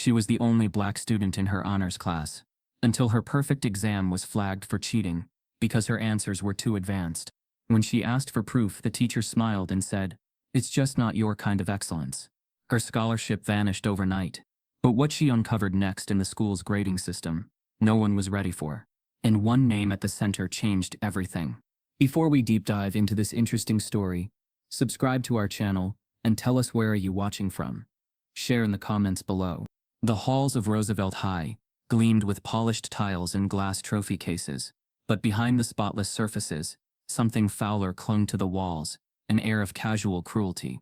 She was the only black student in her honors class, until her perfect exam was flagged for cheating because her answers were too advanced. When she asked for proof, the teacher smiled and said, "It's just not your kind of excellence." Her scholarship vanished overnight. But what she uncovered next in the school's grading system, no one was ready for. And one name at the center changed everything. Before we deep dive into this interesting story, subscribe to our channel and tell us where are you watching from. Share in the comments below. The halls of Roosevelt High gleamed with polished tiles and glass trophy cases, but behind the spotless surfaces, something fouler clung to the walls, an air of casual cruelty.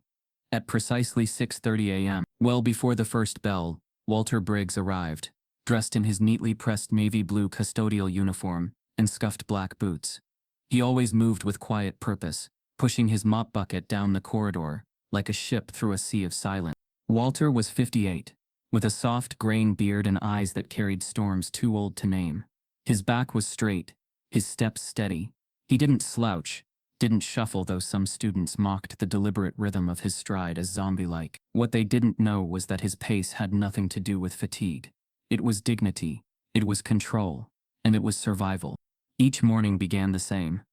At precisely 6:30 a.m., well before the first bell, Walter Briggs arrived, dressed in his neatly pressed navy blue custodial uniform and scuffed black boots. He always moved with quiet purpose, pushing his mop bucket down the corridor like a ship through a sea of silence. Walter was 58, with a soft graying beard and eyes that carried storms too old to name. His back was straight, his steps steady. He didn't slouch, didn't shuffle, though some students mocked the deliberate rhythm of his stride as zombie-like. What they didn't know was that his pace had nothing to do with fatigue. It was dignity, it was control, and it was survival. Each morning began the same.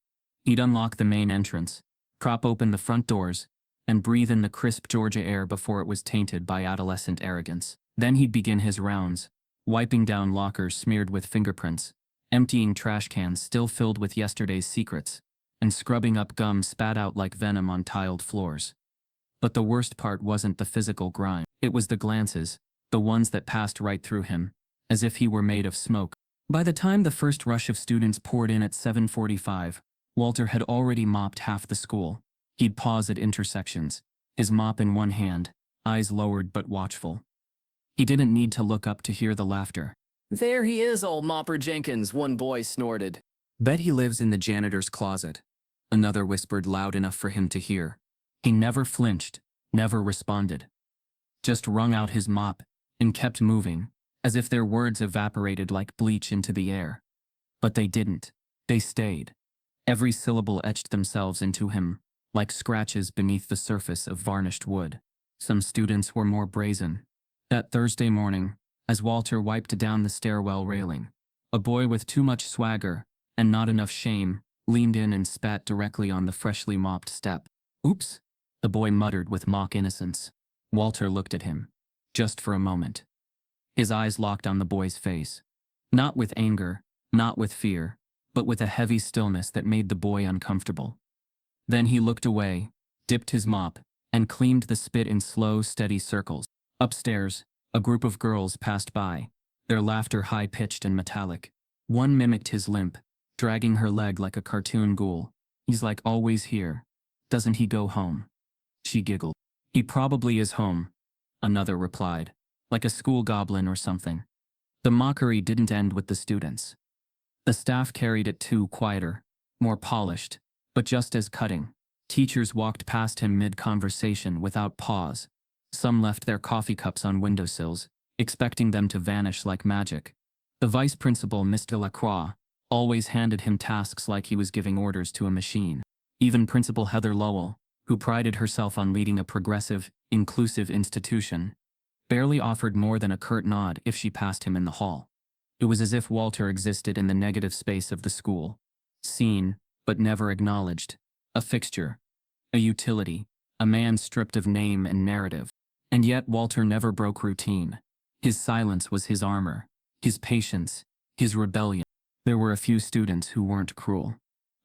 He'd unlock the main entrance, prop open the front doors, and breathe in the crisp Georgia air before it was tainted by adolescent arrogance. Then he'd begin his rounds, wiping down lockers smeared with fingerprints, emptying trash cans still filled with yesterday's secrets, and scrubbing up gum spat out like venom on tiled floors. But the worst part wasn't the physical grime. It was the glances, the ones that passed right through him, as if he were made of smoke. By the time the first rush of students poured in at 7:45, Walter had already mopped half the school. He'd pause at intersections, his mop in one hand, eyes lowered but watchful. He didn't need to look up to hear the laughter. "There he is, old Mopper Jenkins," one boy snorted. "Bet he lives in the janitor's closet," another whispered loud enough for him to hear. He never flinched, never responded. Just wrung out his mop and kept moving, as if their words evaporated like bleach into the air. But they didn't. They stayed. Every syllable etched themselves into him, like scratches beneath the surface of varnished wood. Some students were more brazen. That Thursday morning, as Walter wiped down the stairwell railing, a boy with too much swagger and not enough shame leaned in and spat directly on the freshly mopped step. "Oops," the boy muttered with mock innocence. Walter looked at him, just for a moment. His eyes locked on the boy's face. Not with anger, not with fear, but with a heavy stillness that made the boy uncomfortable. Then he looked away, dipped his mop, and cleaned the spit in slow, steady circles. Upstairs, a group of girls passed by, their laughter high-pitched and metallic. One mimicked his limp, dragging her leg like a cartoon ghoul. "He's like always here. Doesn't he go home?" She giggled. "He probably is home," another replied, "like a school goblin or something." The mockery didn't end with the students. The staff carried it too, quieter, more polished, but just as cutting. Teachers walked past him mid-conversation without pause. Some left their coffee cups on windowsills, expecting them to vanish like magic. The vice principal, Mr. Lacroix, always handed him tasks like he was giving orders to a machine. Even Principal Heather Lowell, who prided herself on leading a progressive, inclusive institution, barely offered more than a curt nod if she passed him in the hall. It was as if Walter existed in the negative space of the school, seen, but never acknowledged, a fixture, a utility, a man stripped of name and narrative. And yet Walter never broke routine. His silence was his armor, his patience, his rebellion. There were a few students who weren't cruel,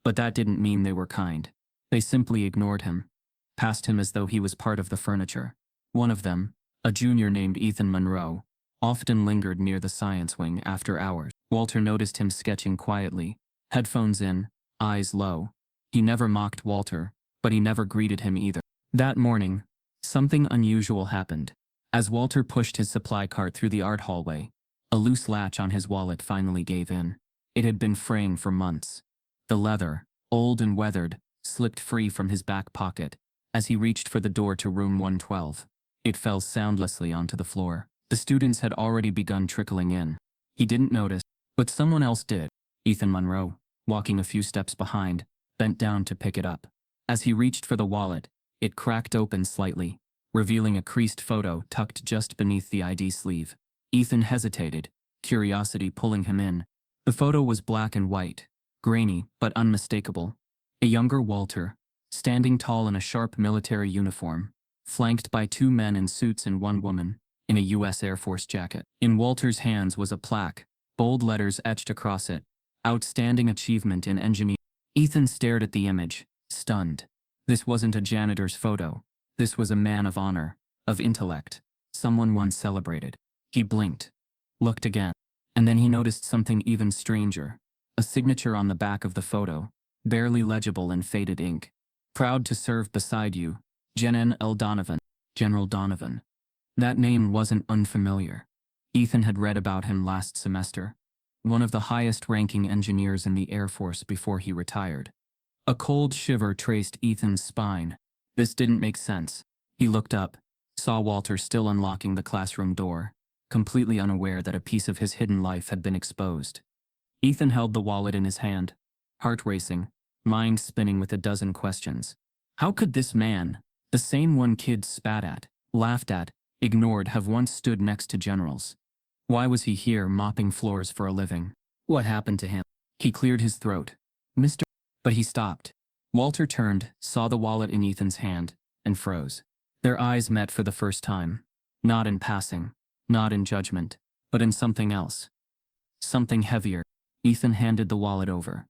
but that didn't mean they were kind. They simply ignored him, passed him as though he was part of the furniture. One of them, a junior named Ethan Monroe, often lingered near the science wing after hours. Walter noticed him sketching quietly, headphones in, eyes low. He never mocked Walter, but he never greeted him either. That morning, something unusual happened. As Walter pushed his supply cart through the art hallway, a loose latch on his wallet finally gave in. It had been fraying for months. The leather, old and weathered, slipped free from his back pocket as he reached for the door to room 112. It fell soundlessly onto the floor. The students had already begun trickling in. He didn't notice, but someone else did. Ethan Monroe, walking a few steps behind, bent down to pick it up. As he reached for the wallet, it cracked open slightly, revealing a creased photo tucked just beneath the ID sleeve. Ethan hesitated, curiosity pulling him in. The photo was black and white, grainy but unmistakable. A younger Walter, standing tall in a sharp military uniform, flanked by 2 men in suits and 1 woman, in a U.S. Air Force jacket. In Walter's hands was a plaque, bold letters etched across it, "Outstanding Achievement in Engineering." Ethan stared at the image, stunned. This wasn't a janitor's photo. This was a man of honor, of intellect, someone once celebrated. He blinked, looked again, and then he noticed something even stranger. A signature on the back of the photo, barely legible in faded ink. "Proud to serve beside you, General Donovan." General Donovan. That name wasn't unfamiliar. Ethan had read about him last semester. One of the highest-ranking engineers in the Air Force before he retired. A cold shiver traced Ethan's spine. This didn't make sense. He looked up, saw Walter still unlocking the classroom door, completely unaware that a piece of his hidden life had been exposed. Ethan held the wallet in his hand, heart racing, mind spinning with a dozen questions. How could this man, the same one kids spat at, laughed at, ignored, have once stood next to generals? Why was he here mopping floors for a living? What happened to him? He cleared his throat. "Mr." But he stopped. Walter turned, saw the wallet in Ethan's hand, and froze. Their eyes met for the first time. Not in passing, not in judgment, but in something else. Something heavier. Ethan handed the wallet over.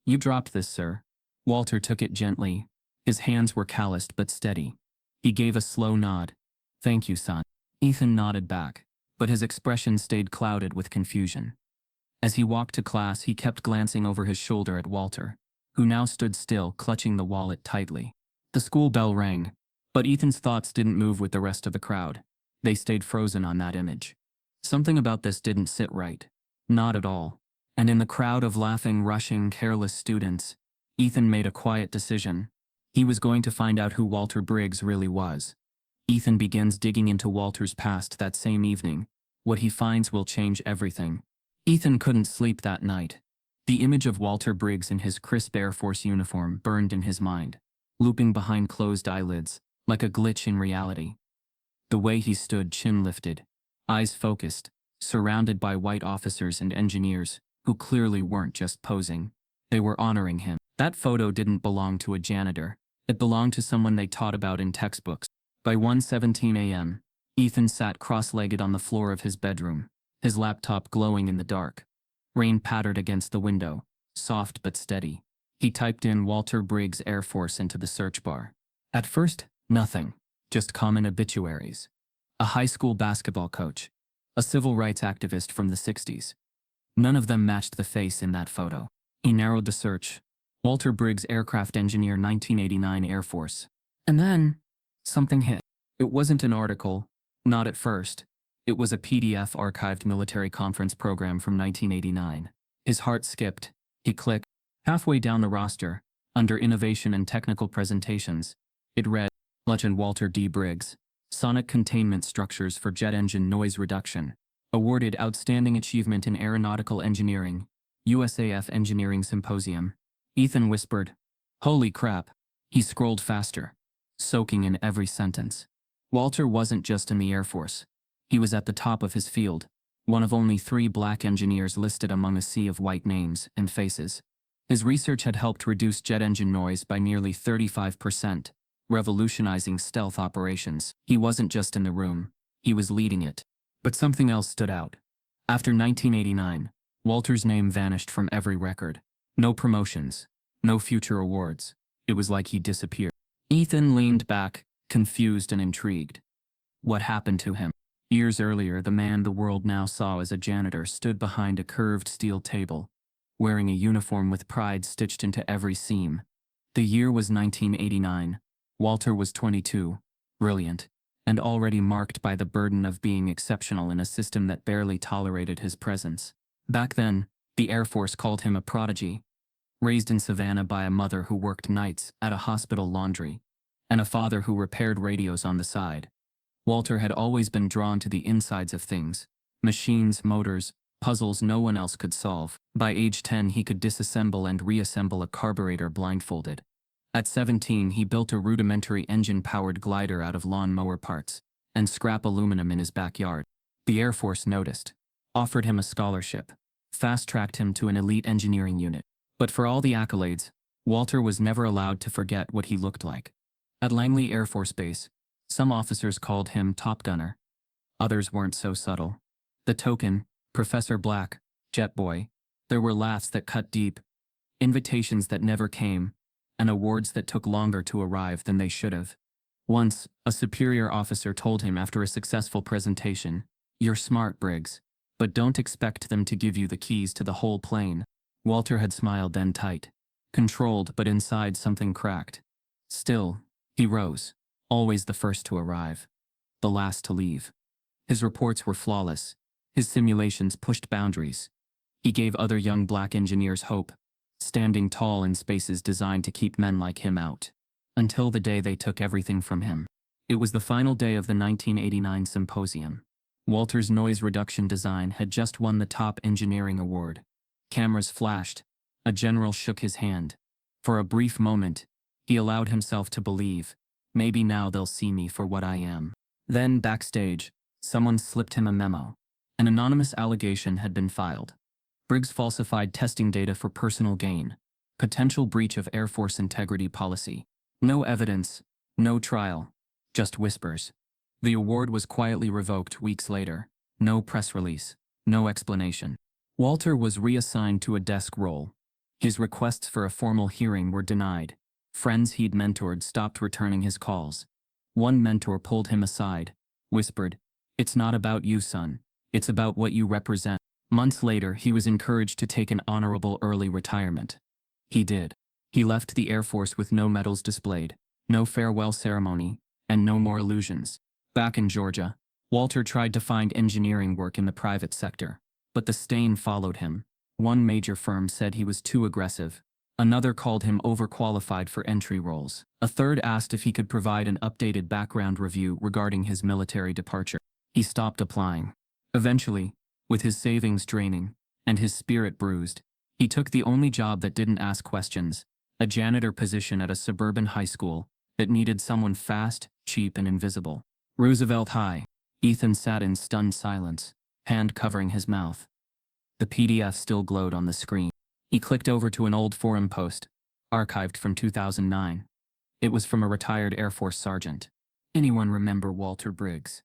"You dropped this, sir." Walter took it gently. His hands were calloused but steady. He gave a slow nod. "Thank you, son." Ethan nodded back, but his expression stayed clouded with confusion. As he walked to class, he kept glancing over his shoulder at Walter, who now stood still, clutching the wallet tightly. The school bell rang, but Ethan's thoughts didn't move with the rest of the crowd. They stayed frozen on that image. Something about this didn't sit right. Not at all. And in the crowd of laughing, rushing, careless students, Ethan made a quiet decision. He was going to find out who Walter Briggs really was. Ethan begins digging into Walter's past that same evening. What he finds will change everything. Ethan couldn't sleep that night. The image of Walter Briggs in his crisp Air Force uniform burned in his mind, looping behind closed eyelids, like a glitch in reality. The way he stood, chin lifted, eyes focused, surrounded by white officers and engineers, who clearly weren't just posing. They were honoring him. That photo didn't belong to a janitor. It belonged to someone they taught about in textbooks. By 1:17 a.m., Ethan sat cross-legged on the floor of his bedroom, his laptop glowing in the dark. Rain pattered against the window, soft but steady. He typed in Walter Briggs Air Force into the search bar. At first, nothing, just common obituaries. A high school basketball coach, a civil rights activist from the 60s. None of them matched the face in that photo. He narrowed the search. Walter Briggs, aircraft engineer, 1989 Air Force. And then, something hit. It wasn't an article, not at first. It was a PDF archived military conference program from 1989. His heart skipped. He clicked. Halfway down the roster, under Innovation and Technical Presentations, it read, Legend Walter D. Briggs, Sonic Containment Structures for Jet Engine Noise Reduction. Awarded Outstanding Achievement in Aeronautical Engineering, USAF Engineering Symposium. Ethan whispered, "Holy crap." He scrolled faster, soaking in every sentence. Walter wasn't just in the Air Force. He was at the top of his field, one of only 3 black engineers listed among a sea of white names and faces. His research had helped reduce jet engine noise by nearly 35%, revolutionizing stealth operations. He wasn't just in the room, he was leading it. But something else stood out. After 1989, Walter's name vanished from every record. No promotions, no future awards. It was like he disappeared. Ethan leaned back, confused and intrigued. What happened to him? Years earlier, the man the world now saw as a janitor stood behind a curved steel table, wearing a uniform with pride stitched into every seam. The year was 1989. Walter was 22, brilliant, and already marked by the burden of being exceptional in a system that barely tolerated his presence. Back then, the Air Force called him a prodigy. Raised in Savannah by a mother who worked nights at a hospital laundry, and a father who repaired radios on the side, Walter had always been drawn to the insides of things. Machines, motors, puzzles no one else could solve. By age 10, he could disassemble and reassemble a carburetor blindfolded. At 17, he built a rudimentary engine-powered glider out of lawn mower parts and scrap aluminum in his backyard. The Air Force noticed, offered him a scholarship, fast-tracked him to an elite engineering unit. But for all the accolades, Walter was never allowed to forget what he looked like. At Langley Air Force Base, some officers called him Top Gunner. Others weren't so subtle. The token, Professor Black, Jet Boy. There were laughs that cut deep, invitations that never came, and awards that took longer to arrive than they should have. Once, a superior officer told him after a successful presentation, "You're smart, Briggs, but don't expect them to give you the keys to the whole plane." Walter had smiled then tight, controlled but inside something cracked. Still, he rose, always the first to arrive, the last to leave. His reports were flawless, his simulations pushed boundaries. He gave other young black engineers hope, standing tall in spaces designed to keep men like him out. Until the day they took everything from him. It was the final day of the 1989 symposium. Walter's noise reduction design had just won the top engineering award. Cameras flashed. A general shook his hand. For a brief moment, he allowed himself to believe, maybe now they'll see me for what I am. Then, backstage, someone slipped him a memo. An anonymous allegation had been filed. Briggs falsified testing data for personal gain. Potential breach of Air Force integrity policy. No evidence, no trial, just whispers. The award was quietly revoked weeks later. No press release, no explanation. Walter was reassigned to a desk role. His requests for a formal hearing were denied. Friends he'd mentored stopped returning his calls. One mentor pulled him aside, whispered, "It's not about you, son. It's about what you represent." Months later, he was encouraged to take an honorable early retirement. He did. He left the Air Force with no medals displayed, no farewell ceremony, and no more illusions. Back in Georgia, Walter tried to find engineering work in the private sector, but the stain followed him. One major firm said he was too aggressive. Another called him overqualified for entry roles. A third asked if he could provide an updated background review regarding his military departure. He stopped applying. Eventually, with his savings draining and his spirit bruised, he took the only job that didn't ask questions, a janitor position at a suburban high school that needed someone fast, cheap, and invisible. Roosevelt High. Ethan sat in stunned silence, hand covering his mouth. The PDF still glowed on the screen. He clicked over to an old forum post, archived from 2009. It was from a retired Air Force sergeant. "Anyone remember Walter Briggs?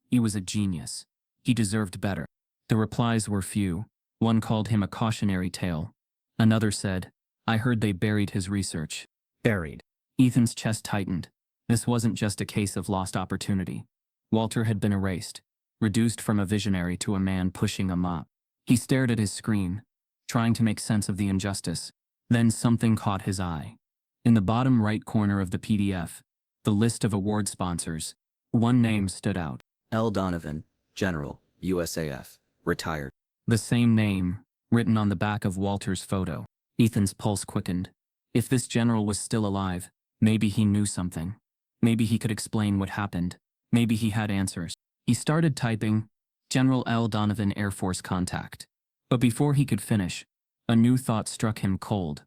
He was a genius. He deserved better." The replies were few. One called him a cautionary tale. Another said, "I heard they buried his research." Buried. Ethan's chest tightened. This wasn't just a case of lost opportunity. Walter had been erased, reduced from a visionary to a man pushing a mop. He stared at his screen, trying to make sense of the injustice. Then something caught his eye. In the bottom right corner of the PDF, the list of award sponsors. One name stood out. L. Donovan, General, USAF, retired. The same name, written on the back of Walter's photo. Ethan's pulse quickened. If this general was still alive, maybe he knew something. Maybe he could explain what happened. Maybe he had answers. He started typing, "General L. Donovan, Air Force contact." But before he could finish, a new thought struck him cold.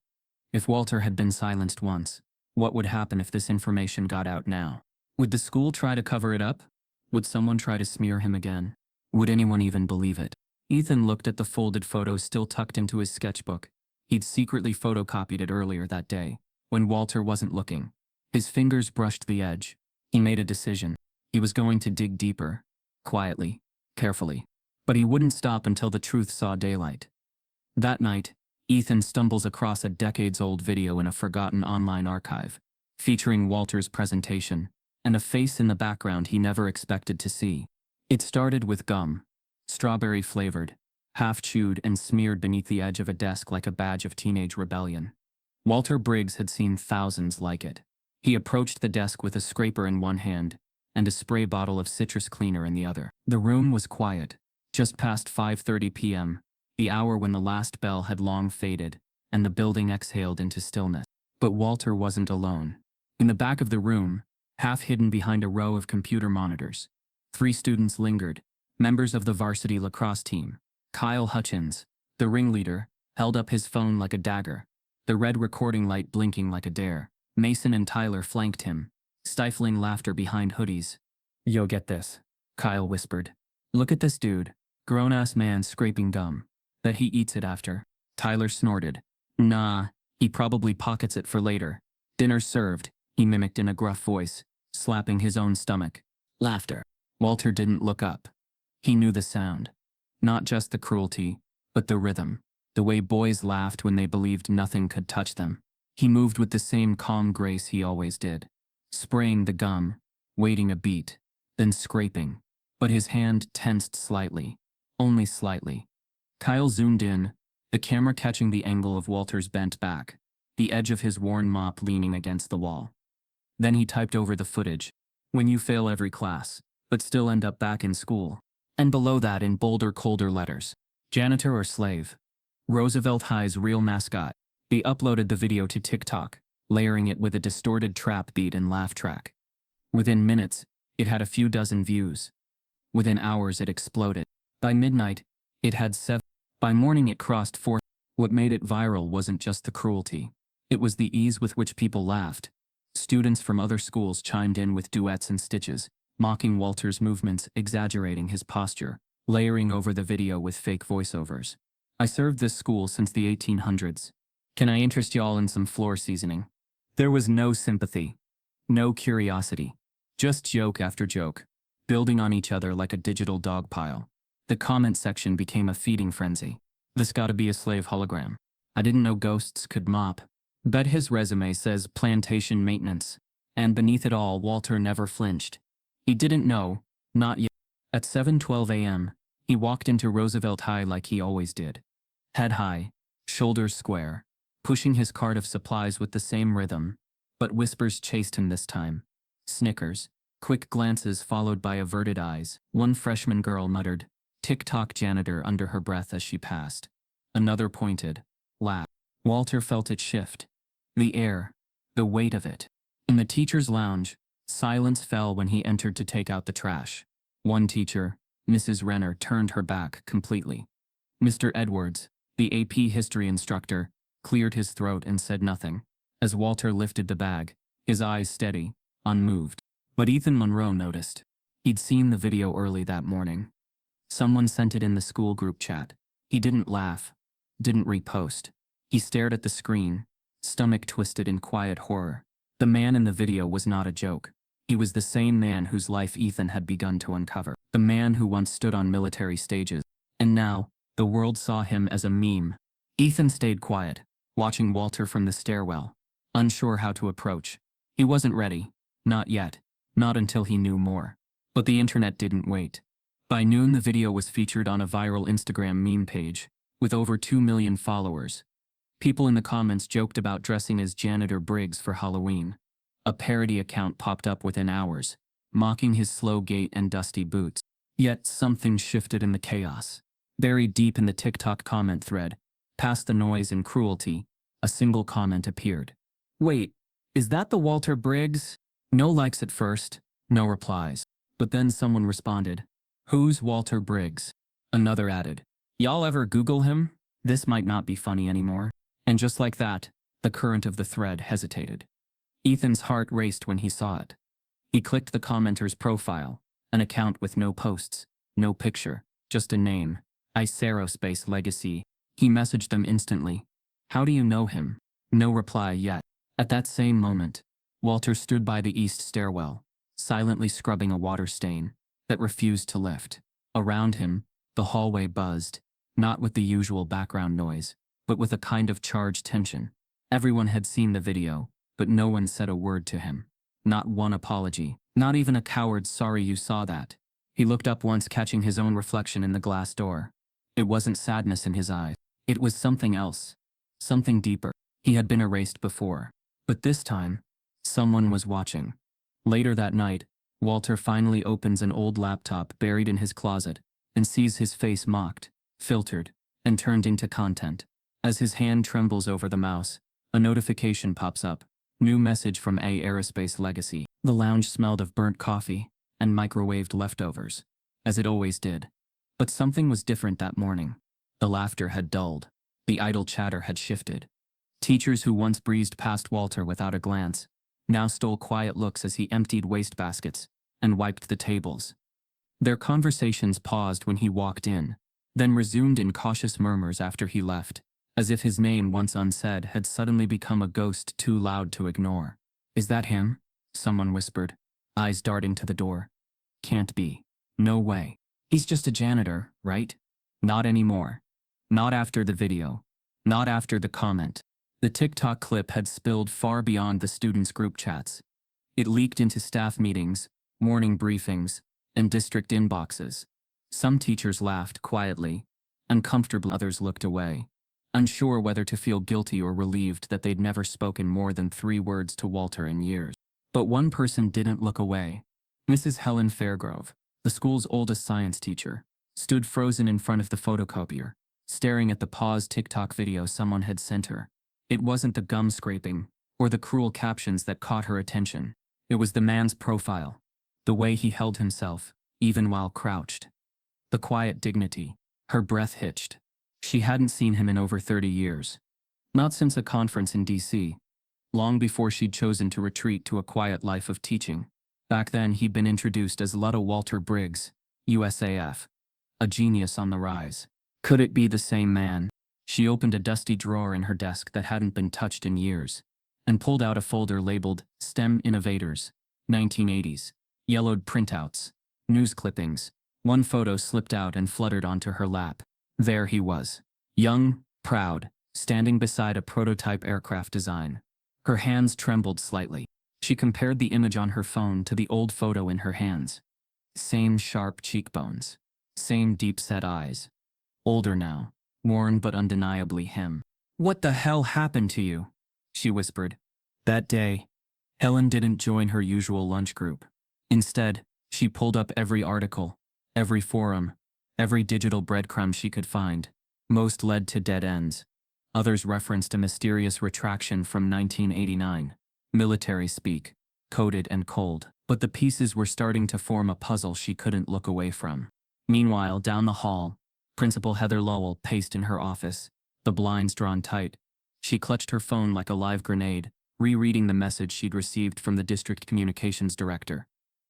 If Walter had been silenced once, what would happen if this information got out now? Would the school try to cover it up? Would someone try to smear him again? Would anyone even believe it? Ethan looked at the folded photo still tucked into his sketchbook. He'd secretly photocopied it earlier that day, when Walter wasn't looking. His fingers brushed the edge. He made a decision. He was going to dig deeper, quietly, carefully. But he wouldn't stop until the truth saw daylight. That night, Ethan stumbles across a decades-old video in a forgotten online archive, featuring Walter's presentation, and a face in the background he never expected to see. It started with gum, strawberry-flavored, half-chewed and smeared beneath the edge of a desk like a badge of teenage rebellion. Walter Briggs had seen thousands like it. He approached the desk with a scraper in one hand and a spray bottle of citrus cleaner in the other. The room was quiet, just past 5:30 p.m., the hour when the last bell had long faded, and the building exhaled into stillness. But Walter wasn't alone. In the back of the room, half hidden behind a row of computer monitors, 3 students lingered, members of the varsity lacrosse team. Kyle Hutchins, the ringleader, held up his phone like a dagger, the red recording light blinking like a dare. Mason and Tyler flanked him, stifling laughter behind hoodies. "Yo, get this," Kyle whispered. Look at this dude. Grown-ass man scraping gum. Bet he eats it after. Tyler snorted. Nah, he probably pockets it for later. Dinner's served, he mimicked in a gruff voice, slapping his own stomach. Laughter. Walter didn't look up. He knew the sound. Not just the cruelty, but the rhythm. The way boys laughed when they believed nothing could touch them. He moved with the same calm grace he always did. Spraying the gum, waiting a beat, then scraping. But his hand tensed slightly. Only slightly. Kyle zoomed in, the camera catching the angle of Walter's bent back, the edge of his worn mop leaning against the wall. Then he typed over the footage. When you fail every class, but still end up back in school. And below that in bolder, colder letters. Janitor or slave? Roosevelt High's real mascot. He uploaded the video to TikTok, layering it with a distorted trap beat and laugh track. Within minutes, it had a few dozen views. Within hours it exploded. By midnight, it had 7. By morning it crossed 4. What made it viral wasn't just the cruelty. It was the ease with which people laughed. Students from other schools chimed in with duets and stitches, mocking Walter's movements, exaggerating his posture, layering over the video with fake voiceovers. I served this school since the 1800s. Can I interest y'all in some floor seasoning? There was no sympathy. No curiosity. Just joke after joke, building on each other like a digital dog pile. The comment section became a feeding frenzy. This gotta be a slave hologram. I didn't know ghosts could mop. Bet his resume says plantation maintenance. And beneath it all, Walter never flinched. He didn't know, not yet. At 7:12 a.m., he walked into Roosevelt High like he always did. Head high, shoulders square, pushing his cart of supplies with the same rhythm. But whispers chased him this time. Snickers, quick glances followed by averted eyes. One freshman girl muttered, "Tick-tock janitor," under her breath as she passed. Another pointed, laughed. Walter felt it shift. The air, the weight of it. In the teacher's lounge, silence fell when he entered to take out the trash. One teacher, Mrs. Renner, turned her back completely. Mr. Edwards, the AP history instructor, cleared his throat and said nothing. As Walter lifted the bag, his eyes steady, unmoved. But Ethan Monroe noticed. He'd seen the video early that morning. Someone sent it in the school group chat. He didn't laugh, didn't repost. He stared at the screen, stomach twisted in quiet horror. The man in the video was not a joke. He was the same man whose life Ethan had begun to uncover. The man who once stood on military stages. And now, the world saw him as a meme. Ethan stayed quiet, watching Walter from the stairwell, unsure how to approach. He wasn't ready. Not yet. Not until he knew more. But the internet didn't wait. By noon the video was featured on a viral Instagram meme page, with over 2 million followers. People in the comments joked about dressing as Janitor Briggs for Halloween. A parody account popped up within hours, mocking his slow gait and dusty boots. Yet something shifted in the chaos. Buried deep in the TikTok comment thread, past the noise and cruelty, a single comment appeared. Wait, is that the Walter Briggs? No likes at first, no replies. But then someone responded, "Who's Walter Briggs?" Another added, "Y'all ever Google him? This might not be funny anymore." And just like that, the current of the thread hesitated. Ethan's heart raced when he saw it. He clicked the commenter's profile, an account with no posts, no picture, just a name, Aerospace Legacy. He messaged them instantly. "How do you know him?" No reply yet. At that same moment, Walter stood by the east stairwell, silently scrubbing a water stain that refused to lift. Around him, the hallway buzzed, not with the usual background noise, but with a kind of charged tension. Everyone had seen the video, but no one said a word to him. Not one apology, not even a coward's "sorry you saw that." He looked up once, catching his own reflection in the glass door. It wasn't sadness in his eyes. It was something else. Something deeper. He had been erased before. But this time, someone was watching. Later that night, Walter finally opens an old laptop buried in his closet and sees his face mocked, filtered, and turned into content. As his hand trembles over the mouse, a notification pops up. New message from Aerospace Legacy. The lounge smelled of burnt coffee and microwaved leftovers, as it always did. But something was different that morning. The laughter had dulled. The idle chatter had shifted. Teachers who once breezed past Walter without a glance now stole quiet looks as he emptied wastebaskets and wiped the tables. Their conversations paused when he walked in, then resumed in cautious murmurs after he left, as if his name once unsaid had suddenly become a ghost too loud to ignore. "Is that him?" someone whispered, eyes darting to the door. "Can't be. No way. He's just a janitor, right?" "Not anymore. Not after the video. Not after the comment." The TikTok clip had spilled far beyond the students' group chats. It leaked into staff meetings, morning briefings, and district inboxes. Some teachers laughed quietly, uncomfortable. Others looked away, unsure whether to feel guilty or relieved that they'd never spoken more than 3 words to Walter in years. But one person didn't look away. Mrs. Helen Fairgrove, the school's oldest science teacher, stood frozen in front of the photocopier, staring at the paused TikTok video someone had sent her. It wasn't the gum scraping or the cruel captions that caught her attention. It was the man's profile, the way he held himself, even while crouched. The quiet dignity. Her breath hitched. She hadn't seen him in over 30 years. Not since a conference in D.C., long before she'd chosen to retreat to a quiet life of teaching. Back then he'd been introduced as Lutta Walter Briggs, USAF, a genius on the rise. Could it be the same man? She opened a dusty drawer in her desk that hadn't been touched in years, and pulled out a folder labeled STEM Innovators, 1980s, yellowed printouts, news clippings. One photo slipped out and fluttered onto her lap. There he was, young, proud, standing beside a prototype aircraft design. Her hands trembled slightly. She compared the image on her phone to the old photo in her hands. Same sharp cheekbones. Same deep-set eyes. Older now, worn but undeniably him. "What the hell happened to you?" she whispered. That day, Helen didn't join her usual lunch group. Instead, she pulled up every article, every forum, every digital breadcrumb she could find. Most led to dead ends. Others referenced a mysterious retraction from 1989. Military speak, coded and cold. But the pieces were starting to form a puzzle she couldn't look away from. Meanwhile, down the hall, Principal Heather Lowell paced in her office, the blinds drawn tight. She clutched her phone like a live grenade, rereading the message she'd received from the district communications director.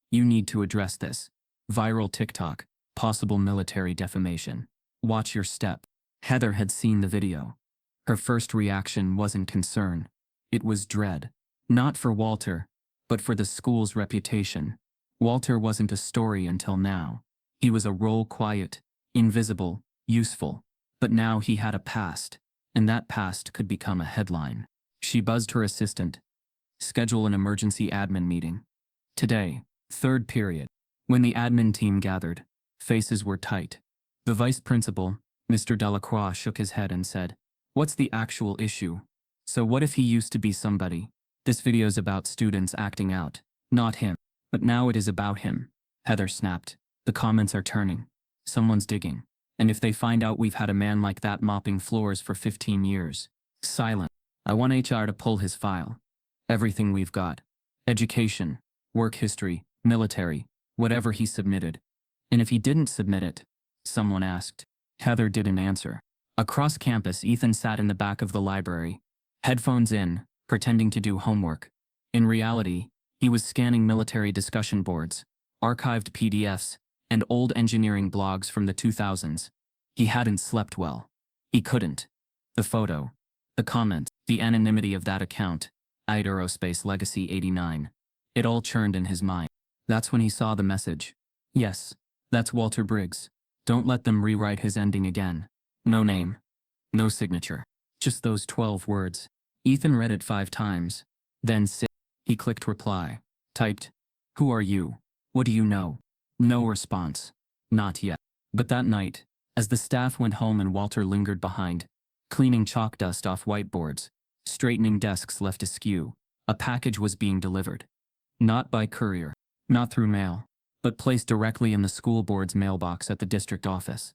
"You need to address this. Viral TikTok, possible military defamation. Watch your step." Heather had seen the video. Her first reaction wasn't concern. It was dread. Not for Walter, but for the school's reputation. Walter wasn't a story until now. He was a role, quiet, invisible, useful. But now he had a past, and that past could become a headline. She buzzed her assistant. "Schedule an emergency admin meeting. Today, 3rd period." When the admin team gathered, faces were tight. The vice principal, Mr. Delacroix, shook his head and said, "What's the actual issue? So what if he used to be somebody? This video's about students acting out, not him. But now it is about him." Heather snapped. "The comments are turning. Someone's digging. And if they find out we've had a man like that mopping floors for 15 years. Silent. I want HR to pull his file. Everything we've got. Education, work history, military, whatever he submitted. And if he didn't submit it?" someone asked. Heather didn't answer. Across campus, Ethan sat in the back of the library, headphones in, pretending to do homework. In reality, he was scanning military discussion boards, archived PDFs, and old engineering blogs from the 2000s. He hadn't slept well. He couldn't. The photo, the comment, the anonymity of that account, Aerospace Legacy 89. It all churned in his mind. That's when he saw the message. Yes, that's Walter Briggs. Don't let them rewrite his ending again. No name. No signature. Just those 12 words. Ethan read it 5 times. Then he clicked reply. Typed, "Who are you? What do you know?" No response. Not yet. But that night, as the staff went home and Walter lingered behind, cleaning chalk dust off whiteboards, straightening desks left askew, a package was being delivered. Not by courier. Not through mail. But placed directly in the school board's mailbox at the district office.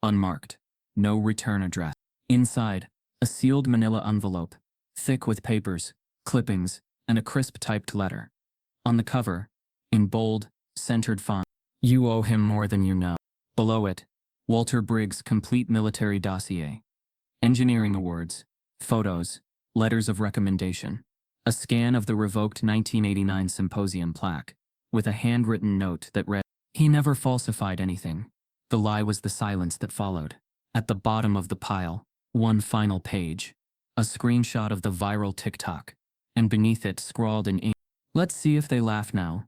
Unmarked. No return address. Inside, a sealed manila envelope, thick with papers, clippings, and a crisp typed letter. On the cover, in bold, centered font, "You owe him more than you know." Below it, Walter Briggs' complete military dossier. Engineering awards, photos, letters of recommendation. A scan of the revoked 1989 symposium plaque, with a handwritten note that read, He never falsified anything. The lie was the silence that followed. At the bottom of the pile, one final page. A screenshot of the viral TikTok. And beneath it scrawled in ink, "Let's see if they laugh now."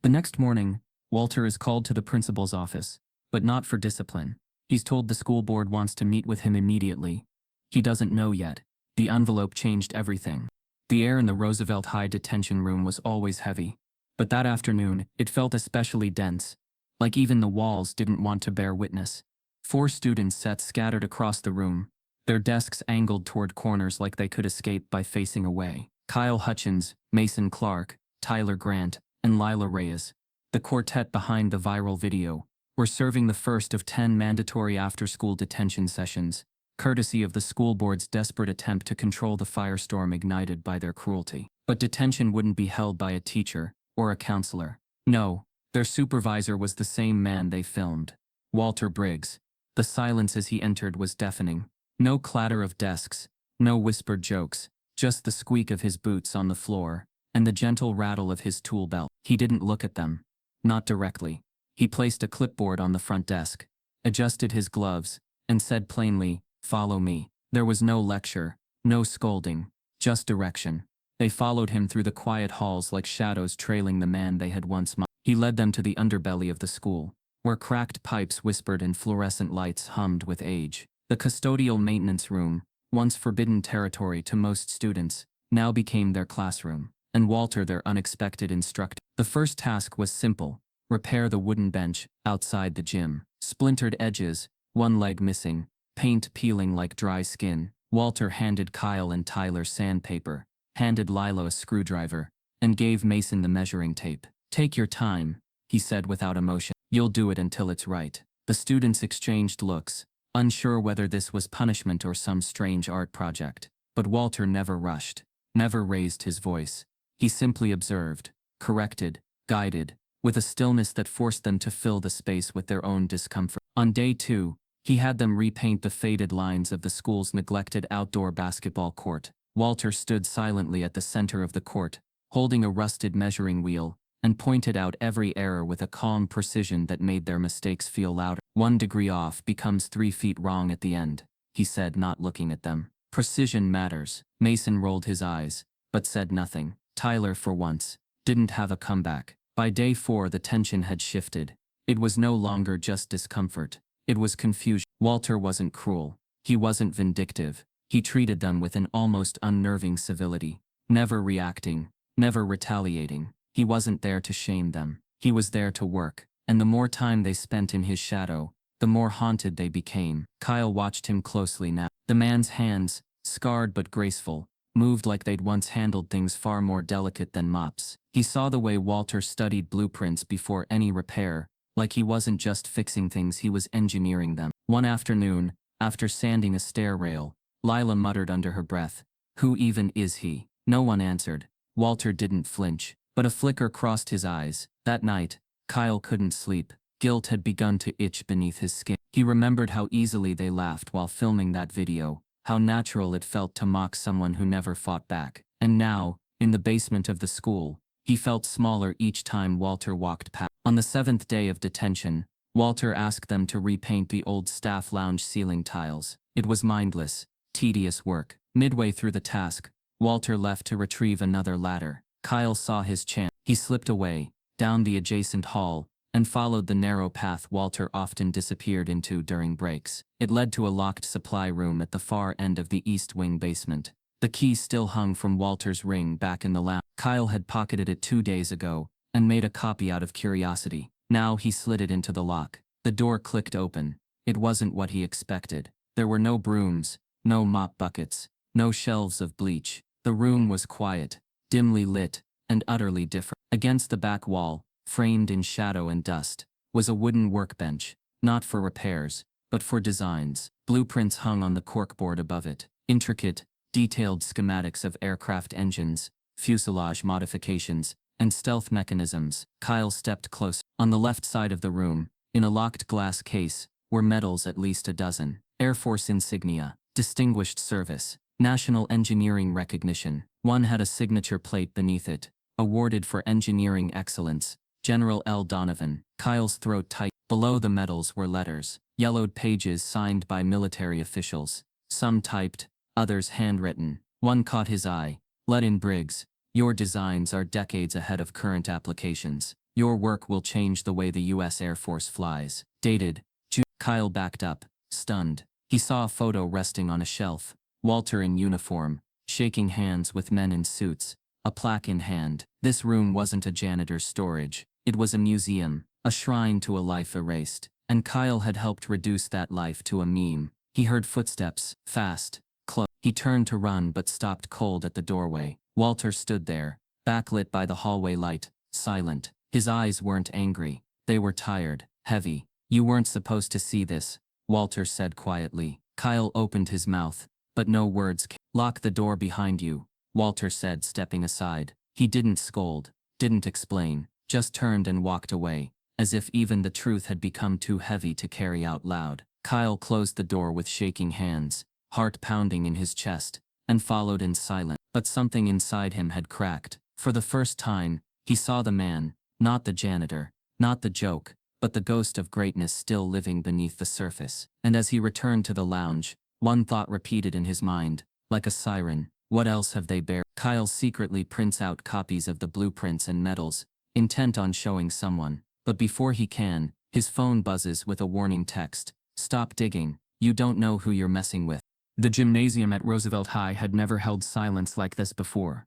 The next morning, Walter is called to the principal's office, but not for discipline. He's told the school board wants to meet with him immediately. He doesn't know yet. The envelope changed everything. The air in the Roosevelt High detention room was always heavy. But that afternoon, it felt especially dense. Like even the walls didn't want to bear witness. 4 students sat scattered across the room, their desks angled toward corners like they could escape by facing away. Kyle Hutchins, Mason Clark, Tyler Grant, and Lila Reyes, the quartet behind the viral video, were serving the first of 10 mandatory after-school detention sessions, courtesy of the school board's desperate attempt to control the firestorm ignited by their cruelty. But detention wouldn't be held by a teacher or a counselor. No, their supervisor was the same man they filmed, Walter Briggs. The silence as he entered was deafening. No clatter of desks, no whispered jokes, just the squeak of his boots on the floor, and the gentle rattle of his tool belt. He didn't look at them. Not directly. He placed a clipboard on the front desk, adjusted his gloves, and said plainly, "Follow me." There was no lecture, no scolding, just direction. They followed him through the quiet halls like shadows trailing the man they had once mocked. He led them to the underbelly of the school, where cracked pipes whispered and fluorescent lights hummed with age. The custodial maintenance room, once forbidden territory to most students, now became their classroom, and Walter their unexpected instructor. The first task was simple: repair the wooden bench outside the gym. Splintered edges, one leg missing, paint peeling like dry skin. Walter handed Kyle and Tyler sandpaper, handed Lila a screwdriver, and gave Mason the measuring tape. "Take your time," he said without emotion. "You'll do it until it's right." The students exchanged looks, unsure whether this was punishment or some strange art project. But Walter never rushed, never raised his voice. He simply observed, corrected, guided, with a stillness that forced them to fill the space with their own discomfort. On day 2, he had them repaint the faded lines of the school's neglected outdoor basketball court. Walter stood silently at the center of the court, holding a rusted measuring wheel, and pointed out every error with a calm precision that made their mistakes feel louder. 1 degree off becomes 3 feet wrong at the end, he said, not looking at them. Precision matters. Mason rolled his eyes, but said nothing. Tyler, for once, didn't have a comeback. By day 4, the tension had shifted. It was no longer just discomfort. It was confusion. Walter wasn't cruel. He wasn't vindictive. He treated them with an almost unnerving civility, never reacting, never retaliating. He wasn't there to shame them. He was there to work, and the more time they spent in his shadow, the more haunted they became. Kyle watched him closely now. The man's hands, scarred but graceful, moved like they'd once handled things far more delicate than mops. He saw the way Walter studied blueprints before any repair, like he wasn't just fixing things, he was engineering them. One afternoon, after sanding a stair rail, Lila muttered under her breath, "Who even is he?" No one answered. Walter didn't flinch, but a flicker crossed his eyes. That night, Kyle couldn't sleep. Guilt had begun to itch beneath his skin. He remembered how easily they laughed while filming that video, how natural it felt to mock someone who never fought back. And now, in the basement of the school, he felt smaller each time Walter walked past. On the 7th day of detention, Walter asked them to repaint the old staff lounge ceiling tiles. It was mindless, tedious work. Midway through the task, Walter left to retrieve another ladder. Kyle saw his chance. He slipped away, down the adjacent hall, and followed the narrow path Walter often disappeared into during breaks. It led to a locked supply room at the far end of the east wing basement. The key still hung from Walter's ring back in the lounge. Kyle had pocketed it 2 days ago, and made a copy out of curiosity. Now he slid it into the lock. The door clicked open. It wasn't what he expected. There were no brooms, no mop buckets, no shelves of bleach. The room was quiet, dimly lit, and utterly different. Against the back wall, framed in shadow and dust, was a wooden workbench, not for repairs, but for designs. Blueprints hung on the corkboard above it. Intricate, detailed schematics of aircraft engines, fuselage modifications, and stealth mechanisms. Kyle stepped close. On the left side of the room, in a locked glass case, were medals at least a dozen. Air Force insignia, distinguished service, national engineering recognition. One had a signature plate beneath it, awarded for engineering excellence, General L. Donovan. Kyle's throat tight. Below the medals were letters, yellowed pages signed by military officials. Some typed, others handwritten. One caught his eye. Let-in Briggs. Your designs are decades ahead of current applications. Your work will change the way the U.S. Air Force flies. Dated, June. Kyle backed up, stunned. He saw a photo resting on a shelf. Walter in uniform, shaking hands with men in suits, a plaque in hand. This room wasn't a janitor's storage. It was a museum, a shrine to a life erased. And Kyle had helped reduce that life to a meme. He heard footsteps, fast, close. He turned to run but stopped cold at the doorway. Walter stood there, backlit by the hallway light, silent. His eyes weren't angry. They were tired, heavy. You weren't supposed to see this, Walter said quietly. Kyle opened his mouth, but no words came. Lock the door behind you, Walter said, stepping aside. He didn't scold, didn't explain, just turned and walked away, as if even the truth had become too heavy to carry out loud. Kyle closed the door with shaking hands, heart pounding in his chest, and followed in silence. But something inside him had cracked. For the first time, he saw the man, not the janitor, not the joke, but the ghost of greatness still living beneath the surface. And as he returned to the lounge, one thought repeated in his mind, like a siren. What else have they buried? Kyle secretly prints out copies of the blueprints and medals, intent on showing someone. But before he can, his phone buzzes with a warning text. Stop digging. You don't know who you're messing with. The gymnasium at Roosevelt High had never held silence like this before.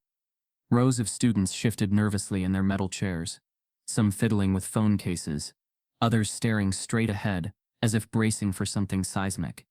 Rows of students shifted nervously in their metal chairs, some fiddling with phone cases, others staring straight ahead, as if bracing for something seismic.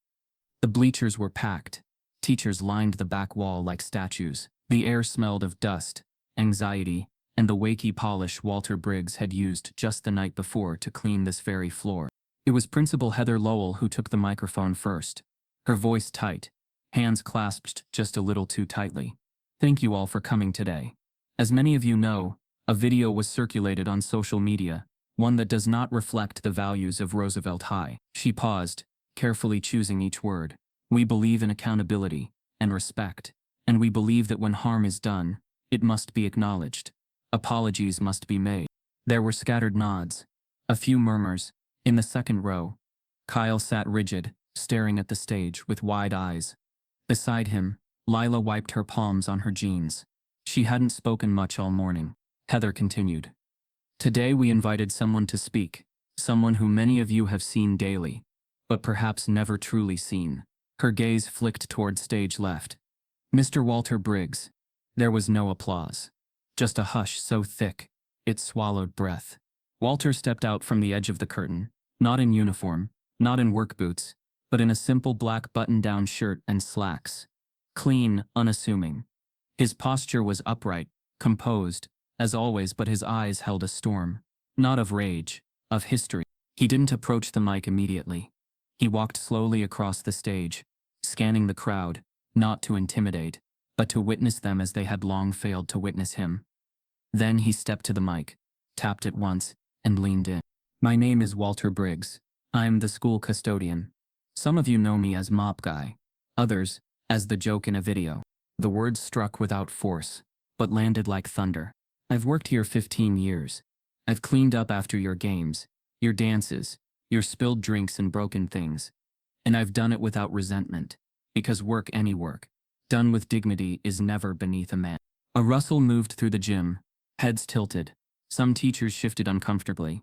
The bleachers were packed. Teachers lined the back wall like statues. The air smelled of dust, anxiety, and the wakey polish Walter Briggs had used just the night before to clean this very floor. It was Principal Heather Lowell who took the microphone first, her voice tight, hands clasped just a little too tightly. Thank you all for coming today. As many of you know, a video was circulated on social media, one that does not reflect the values of Roosevelt High. She paused, carefully choosing each word. We believe in accountability and respect, and we believe that when harm is done, it must be acknowledged. Apologies must be made. There were scattered nods, a few murmurs. In the second row, Kyle sat rigid, staring at the stage with wide eyes. Beside him, Lila wiped her palms on her jeans. She hadn't spoken much all morning. Heather continued. Today we invited someone to speak, someone who many of you have seen daily, but perhaps never truly seen. Her gaze flicked toward stage left. Mr. Walter Briggs. There was no applause. Just a hush so thick, it swallowed breath. Walter stepped out from the edge of the curtain, not in uniform, not in work boots, but in a simple black button-down shirt and slacks. Clean, unassuming. His posture was upright, composed, as always, but his eyes held a storm. Not of rage, of history. He didn't approach the mic immediately. He walked slowly across the stage, scanning the crowd, not to intimidate, but to witness them as they had long failed to witness him. Then he stepped to the mic, tapped it once, and leaned in. My name is Walter Briggs. I'm the school custodian. Some of you know me as Mop Guy, others, as the joke in a video. The words struck without force, but landed like thunder. I've worked here 15 years. I've cleaned up after your games, your dances, your spilled drinks and broken things. And I've done it without resentment, because work, any work, done with dignity, is never beneath a man. A rustle moved through the gym, heads tilted. Some teachers shifted uncomfortably.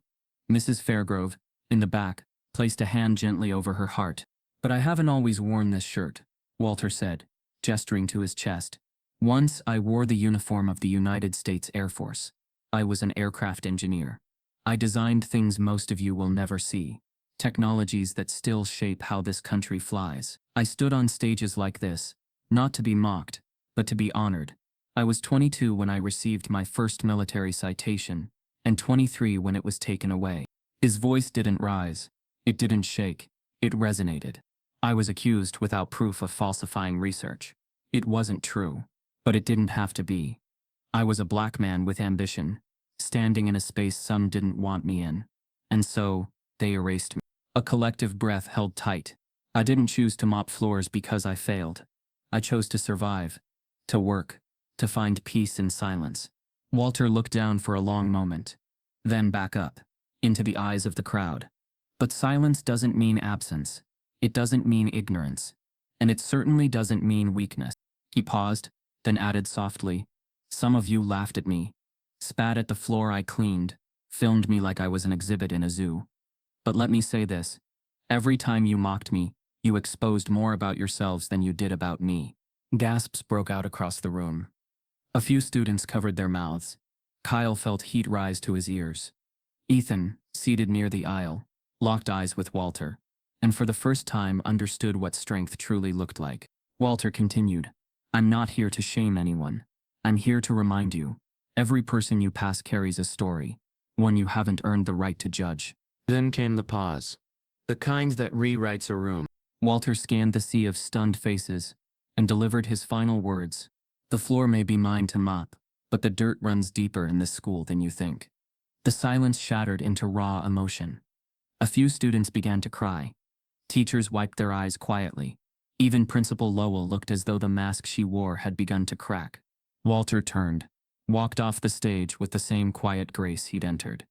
Mrs. Fairgrove, in the back, placed a hand gently over her heart. But I haven't always worn this shirt, Walter said, gesturing to his chest. Once I wore the uniform of the United States Air Force. I was an aircraft engineer. I designed things most of you will never see. Technologies that still shape how this country flies. I stood on stages like this, not to be mocked, but to be honored. I was 22 when I received my first military citation, and 23 when it was taken away. His voice didn't rise. It didn't shake. It resonated. I was accused without proof of falsifying research. It wasn't true, but it didn't have to be. I was a black man with ambition, standing in a space some didn't want me in. And so, they erased me. A collective breath held tight. I didn't choose to mop floors because I failed. I chose to survive, to work, to find peace in silence. Walter looked down for a long moment. then back up, into the eyes of the crowd. But silence doesn't mean absence. It doesn't mean ignorance. And it certainly doesn't mean weakness. He paused, then added softly, "Some of you laughed at me, spat at the floor I cleaned, filmed me like I was an exhibit in a zoo. But let me say this, every time you mocked me, you exposed more about yourselves than you did about me." Gasps broke out across the room. A few students covered their mouths. Kyle felt heat rise to his ears. Ethan, seated near the aisle, locked eyes with Walter, and for the first time understood what strength truly looked like. Walter continued, "I'm not here to shame anyone. I'm here to remind you, every person you pass carries a story, one you haven't earned the right to judge." Then came the pause. The kind that rewrites a room. Walter scanned the sea of stunned faces and delivered his final words. "The floor may be mine to mop, but the dirt runs deeper in this school than you think." The silence shattered into raw emotion. A few students began to cry. Teachers wiped their eyes quietly. Even Principal Lowell looked as though the mask she wore had begun to crack. Walter turned, walked off the stage with the same quiet grace he'd entered.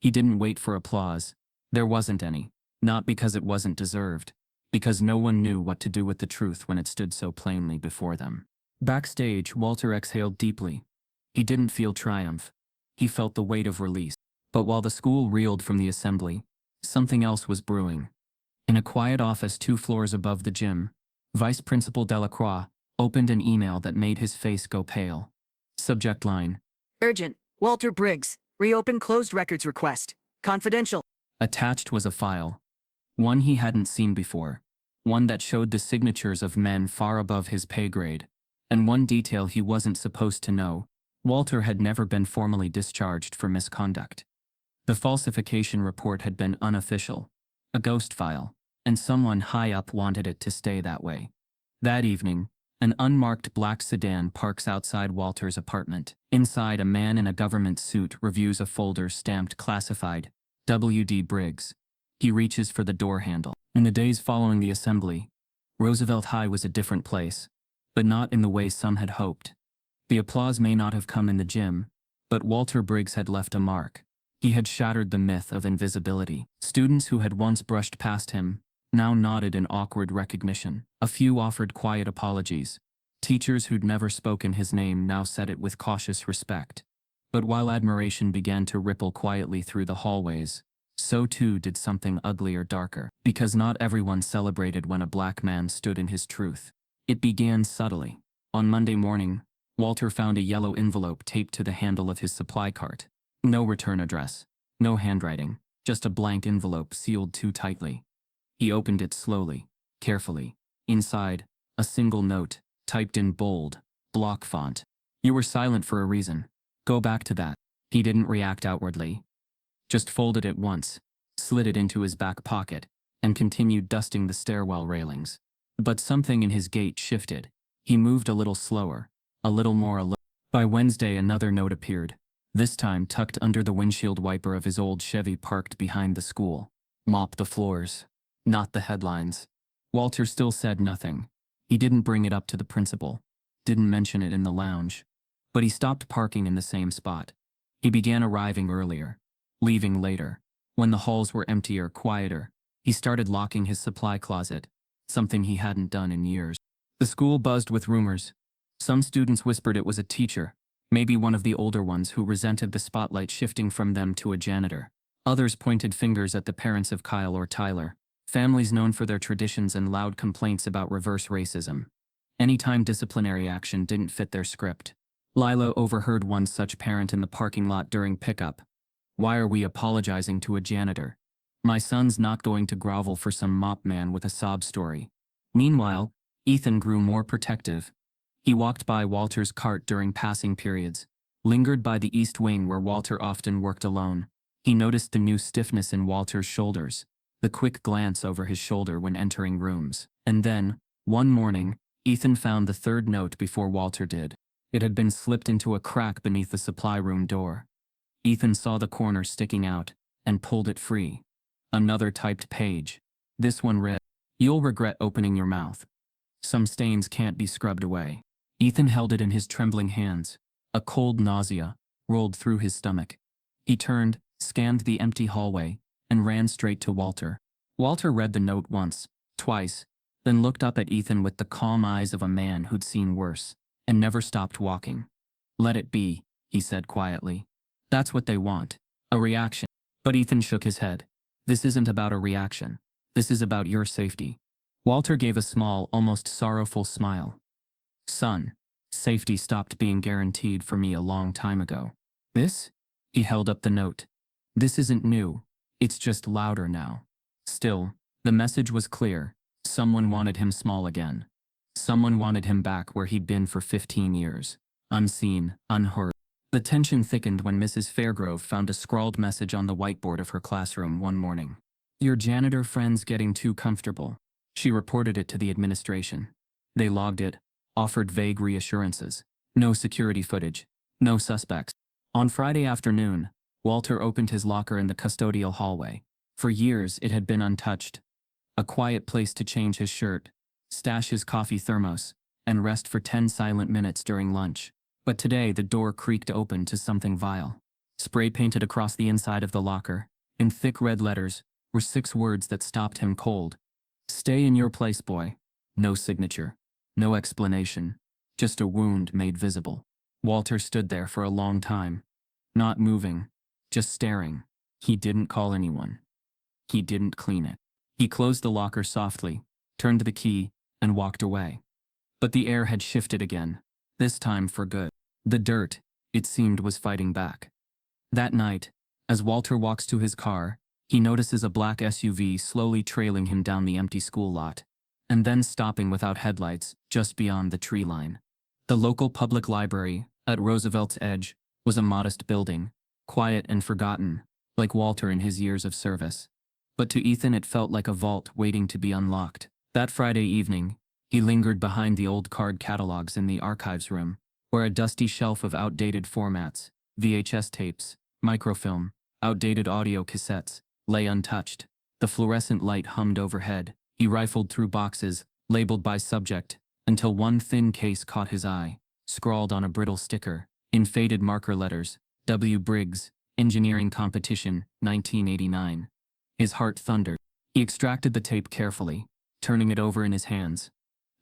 He didn't wait for applause. There wasn't any. Not because it wasn't deserved, because no one knew what to do with the truth when it stood so plainly before them. Backstage, Walter exhaled deeply. He didn't feel triumph. He felt the weight of release. But while the school reeled from the assembly, something else was brewing. In a quiet office 2 floors above the gym, Vice Principal Delacroix opened an email that made his face go pale. Subject line: Urgent. Walter Briggs. Reopen closed records request. Confidential. Attached was a file. One he hadn't seen before. One that showed the signatures of men far above his pay grade. And one detail he wasn't supposed to know: Walter had never been formally discharged for misconduct. The falsification report had been unofficial, a ghost file, and someone high up wanted it to stay that way. That evening, an unmarked black sedan parks outside Walter's apartment. Inside, a man in a government suit reviews a folder stamped classified, W.D. Briggs. He reaches for the door handle. In the days following the assembly, Roosevelt High was a different place, but not in the way some had hoped. The applause may not have come in the gym, but Walter Briggs had left a mark. He had shattered the myth of invisibility. Students who had once brushed past him now nodded in awkward recognition. A few offered quiet apologies. Teachers who'd never spoken his name now said it with cautious respect. But while admiration began to ripple quietly through the hallways, so too did something uglier, darker. Because not everyone celebrated when a black man stood in his truth. It began subtly. On Monday morning, Walter found a yellow envelope taped to the handle of his supply cart. No return address, no handwriting, just a blank envelope sealed too tightly. He opened it slowly, carefully. Inside, a single note, typed in bold, block font. "You were silent for a reason. Go back to that." He didn't react outwardly. Just folded it once, slid it into his back pocket, and continued dusting the stairwell railings. But something in his gait shifted. He moved a little slower, a little more alert. By Wednesday, another note appeared. This time tucked under the windshield wiper of his old Chevy parked behind the school. "Mop the floors." Not the headlines. Walter still said nothing. He didn't bring it up to the principal. Didn't mention it in the lounge. But he stopped parking in the same spot. He began arriving earlier, leaving later. When the halls were emptier, quieter, he started locking his supply closet, something he hadn't done in years. The school buzzed with rumors. Some students whispered it was a teacher, maybe one of the older ones who resented the spotlight shifting from them to a janitor. Others pointed fingers at the parents of Kyle or Tyler, families known for their traditions and loud complaints about reverse racism. Anytime disciplinary action didn't fit their script. Lila overheard one such parent in the parking lot during pickup. "Why are we apologizing to a janitor? My son's not going to grovel for some mop man with a sob story." Meanwhile, Ethan grew more protective. He walked by Walter's cart during passing periods, lingered by the east wing where Walter often worked alone. He noticed the new stiffness in Walter's shoulders, the quick glance over his shoulder when entering rooms. And then, one morning, Ethan found the third note before Walter did. It had been slipped into a crack beneath the supply room door. Ethan saw the corner sticking out and pulled it free. Another typed page. This one read, "You'll regret opening your mouth. Some stains can't be scrubbed away." Ethan held it in his trembling hands. A cold nausea rolled through his stomach. He turned, scanned the empty hallway, and ran straight to Walter. Walter read the note once, twice, then looked up at Ethan with the calm eyes of a man who'd seen worse, and never stopped walking. "Let it be," he said quietly. "That's what they want. A reaction." But Ethan shook his head. "This isn't about a reaction. This is about your safety." Walter gave a small, almost sorrowful smile. "Son, safety stopped being guaranteed for me a long time ago. This?" He held up the note. "This isn't new. It's just louder now." Still, the message was clear. Someone wanted him small again. Someone wanted him back where he'd been for 15 years. Unseen, unheard. The tension thickened when Mrs. Fairgrove found a scrawled message on the whiteboard of her classroom one morning. "Your janitor friend's getting too comfortable." She reported it to the administration. They logged it, offered vague reassurances. No security footage. No suspects. On Friday afternoon, Walter opened his locker in the custodial hallway. For years, it had been untouched. A quiet place to change his shirt, stash his coffee thermos, and rest for 10 silent minutes during lunch. But today the door creaked open to something vile. Spray painted across the inside of the locker, in thick red letters, were 6 words that stopped him cold. "Stay in your place, boy." No signature. No explanation. Just a wound made visible. Walter stood there for a long time. Not moving. Just staring. He didn't call anyone. He didn't clean it. He closed the locker softly, turned the key, and walked away. But the air had shifted again. This time for good. The dirt, it seemed, was fighting back. That night, as Walter walks to his car, he notices a black SUV slowly trailing him down the empty school lot, and then stopping without headlights just beyond the tree line. The local public library, at Roosevelt's Edge, was a modest building, quiet and forgotten, like Walter in his years of service. But to Ethan it felt like a vault waiting to be unlocked. That Friday evening, he lingered behind the old card catalogs in the archives room, where a dusty shelf of outdated formats, VHS tapes, microfilm, outdated audio cassettes, lay untouched. The fluorescent light hummed overhead. He rifled through boxes, labeled by subject, until one thin case caught his eye, scrawled on a brittle sticker, in faded marker letters, W. Briggs, Engineering Competition, 1989. His heart thundered. He extracted the tape carefully, turning it over in his hands.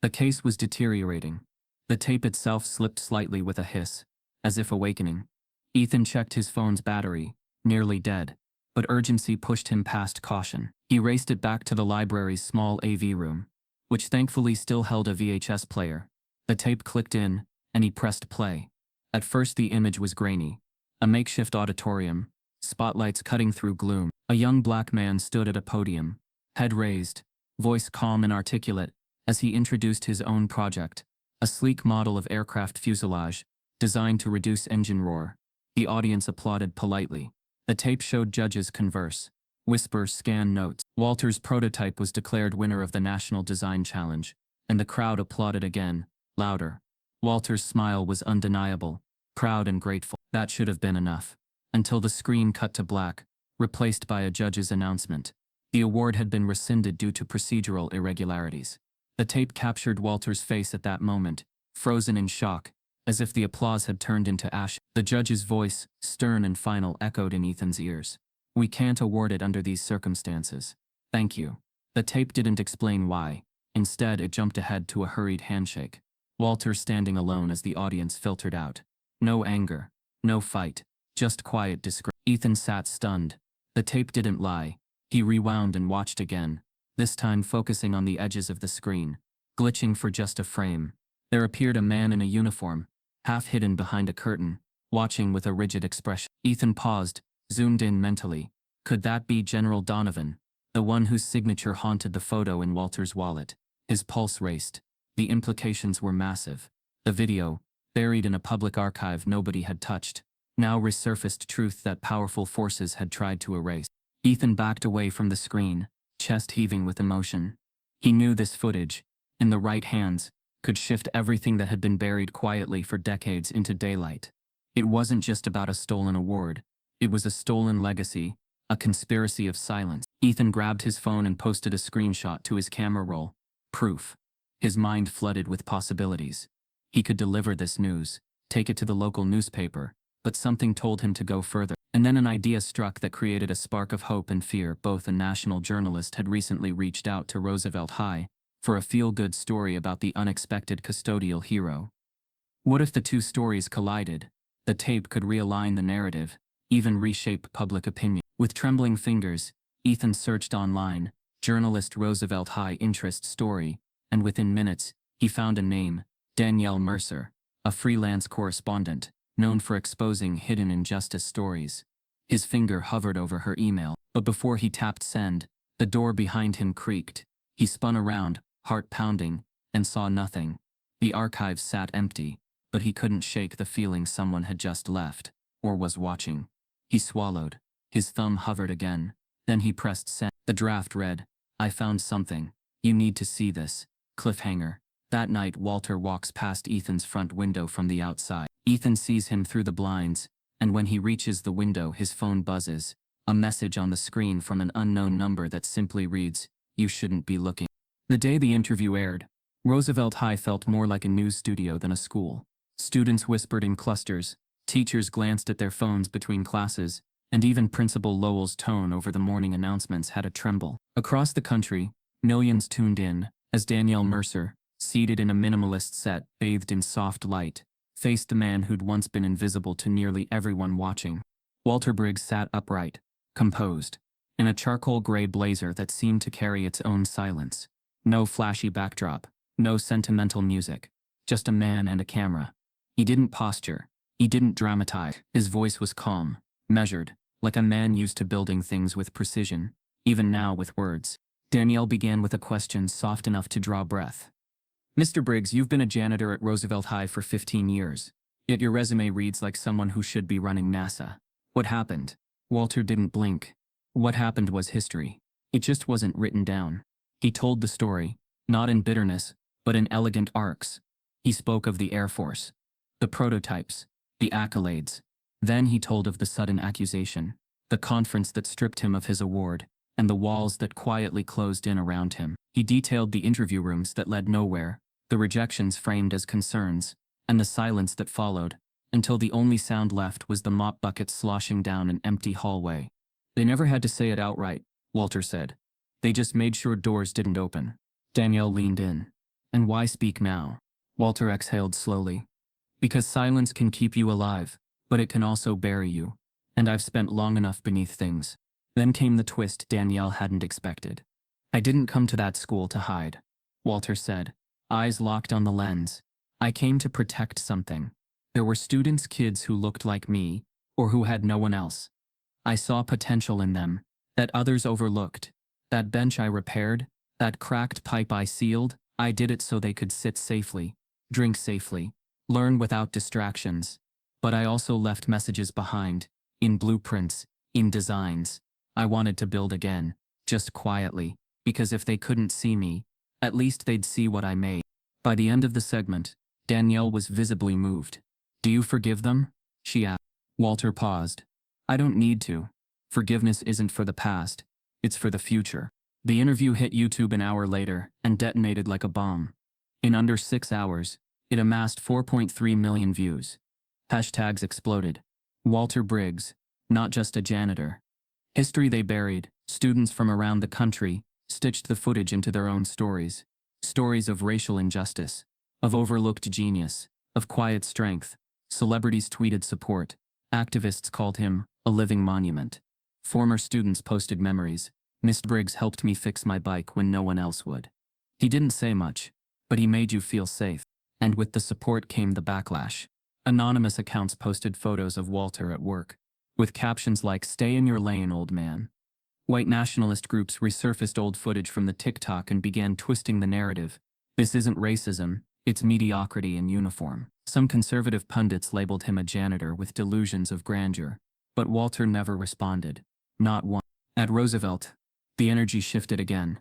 The case was deteriorating. The tape itself slipped slightly with a hiss, as if awakening. Ethan checked his phone's battery, nearly dead, but urgency pushed him past caution. He raced it back to the library's small AV room, which thankfully still held a VHS player. The tape clicked in, and he pressed play. At first the image was grainy. A makeshift auditorium, spotlights cutting through gloom. A young black man stood at a podium, head raised, voice calm and articulate, as he introduced his own project, a sleek model of aircraft fuselage, designed to reduce engine roar. The audience applauded politely. The tape showed judges converse, whisper, scan notes. Walter's prototype was declared winner of the National Design Challenge, and the crowd applauded again, louder. Walter's smile was undeniable, proud and grateful. That should have been enough. Until the screen cut to black, replaced by a judge's announcement. The award had been rescinded due to procedural irregularities. The tape captured Walter's face at that moment, frozen in shock, as if the applause had turned into ash. The judge's voice, stern and final, echoed in Ethan's ears. "We can't award it under these circumstances. Thank you." The tape didn't explain why. Instead, it jumped ahead to a hurried handshake. Walter standing alone as the audience filtered out. No anger, no fight, just quiet disgrace. Ethan sat stunned. The tape didn't lie. He rewound and watched again, this time focusing on the edges of the screen, glitching for just a frame. There appeared a man in a uniform, half hidden behind a curtain, watching with a rigid expression. Ethan paused, zoomed in mentally. Could that be General Donovan, the one whose signature haunted the photo in Walter's wallet? His pulse raced. The implications were massive. The video, buried in a public archive nobody had touched, now resurfaced truth that powerful forces had tried to erase. Ethan backed away from the screen, chest heaving with emotion. He knew this footage, in the right hands, could shift everything that had been buried quietly for decades into daylight. It wasn't just about a stolen award. It was a stolen legacy, a conspiracy of silence. Ethan grabbed his phone and posted a screenshot to his camera roll. Proof. His mind flooded with possibilities. He could deliver this news, take it to the local newspaper, but something told him to go further. And then an idea struck that created a spark of hope and fear. Both a national journalist had recently reached out to Roosevelt High for a feel-good story about the unexpected custodial hero. What if the two stories collided? The tape could realign the narrative, even reshape public opinion. With trembling fingers, Ethan searched online, journalist Roosevelt High interest story, and within minutes, he found a name, Danielle Mercer, a freelance correspondent, known for exposing hidden injustice stories. His finger hovered over her email, but before he tapped send, the door behind him creaked. He spun around, heart pounding, and saw nothing. The archives sat empty, but he couldn't shake the feeling someone had just left, or was watching. He swallowed. His thumb hovered again. Then he pressed send. The draft read, "I found something. You need to see this." Cliffhanger. That night Walter walks past Ethan's front window from the outside. Ethan sees him through the blinds, and when he reaches the window his phone buzzes. A message on the screen from an unknown number that simply reads, "You shouldn't be looking." The day the interview aired, Roosevelt High felt more like a news studio than a school. Students whispered in clusters, teachers glanced at their phones between classes, and even Principal Lowell's tone over the morning announcements had a tremble. Across the country, millions tuned in, as Danielle Mercer, seated in a minimalist set bathed in soft light, faced the man who'd once been invisible to nearly everyone watching. Walter Briggs sat upright, composed, in a charcoal gray blazer that seemed to carry its own silence. No flashy backdrop, no sentimental music, just a man and a camera. He didn't posture, he didn't dramatize. His voice was calm, measured, like a man used to building things with precision, even now with words. Danielle began with a question soft enough to draw breath. "Mr. Briggs, you've been a janitor at Roosevelt High for 15 years. Yet your resume reads like someone who should be running NASA. What happened?" Walter didn't blink. What happened was history. It just wasn't written down. He told the story, not in bitterness, but in elegant arcs. He spoke of the Air Force, the prototypes, the accolades. Then he told of the sudden accusation, the conference that stripped him of his award, and the walls that quietly closed in around him. He detailed the interview rooms that led nowhere, the rejections framed as concerns, and the silence that followed, until the only sound left was the mop bucket sloshing down an empty hallway. "They never had to say it outright," Walter said. "They just made sure doors didn't open." Danielle leaned in. "And why speak now?" Walter exhaled slowly. "Because silence can keep you alive, but it can also bury you. And I've spent long enough beneath things." Then came the twist Danielle hadn't expected. "I didn't come to that school to hide," Walter said, eyes locked on the lens. "I came to protect something. There were students, kids who looked like me, or who had no one else. I saw potential in them, that others overlooked. That bench I repaired, that cracked pipe I sealed, I did it so they could sit safely, drink safely, learn without distractions. But I also left messages behind, in blueprints, in designs. I wanted to build again, just quietly, because if they couldn't see me, at least they'd see what I made." By the end of the segment, Danielle was visibly moved. "Do you forgive them?" she asked. Walter paused. "I don't need to. Forgiveness isn't for the past, it's for the future." The interview hit YouTube an hour later and detonated like a bomb. In under 6 hours, it amassed 4.3 million views. Hashtags exploded. Walter Briggs, not just a janitor. History they buried, students from around the country, stitched the footage into their own stories. Stories of racial injustice, of overlooked genius, of quiet strength. Celebrities tweeted support. Activists called him a living monument. Former students posted memories. "Mr. Briggs helped me fix my bike when no one else would." He didn't say much, but he made you feel safe. And with the support came the backlash. Anonymous accounts posted photos of Walter at work, with captions like, "Stay in your lane, old man." White nationalist groups resurfaced old footage from the TikTok and began twisting the narrative. "This isn't racism, it's mediocrity in uniform." Some conservative pundits labeled him a janitor with delusions of grandeur, but Walter never responded. Not one. At Roosevelt, the energy shifted again.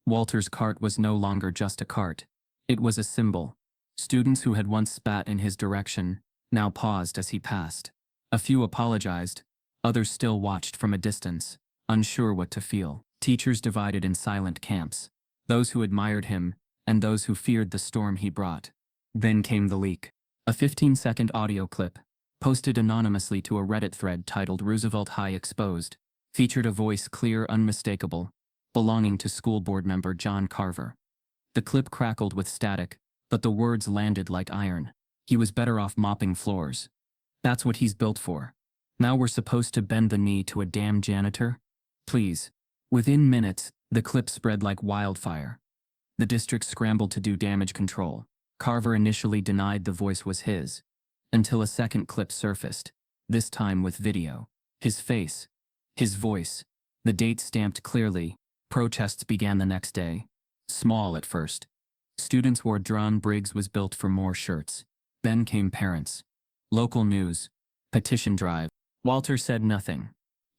Walter's cart was no longer just a cart. It was a symbol. Students who had once spat in his direction now paused as he passed. A few apologized, others still watched from a distance, unsure what to feel. Teachers divided in silent camps, those who admired him and those who feared the storm he brought. Then came the leak. A 15-second audio clip. posted anonymously to a Reddit thread titled Roosevelt High Exposed, featured a voice clear, unmistakable, belonging to school board member John Carver. The clip crackled with static, but the words landed like iron. He was better off mopping floors. That's what he's built for. Now we're supposed to bend the knee to a damn janitor? Please. Within minutes, the clip spread like wildfire. The district scrambled to do damage control. Carver initially denied the voice was his, until a second clip surfaced, this time with video. His face, his voice, the date stamped clearly. Protests began the next day. Small at first. Students wore drawn. Briggs was built for more shirts. Then came parents. Local news. Petition drive. Walter said nothing.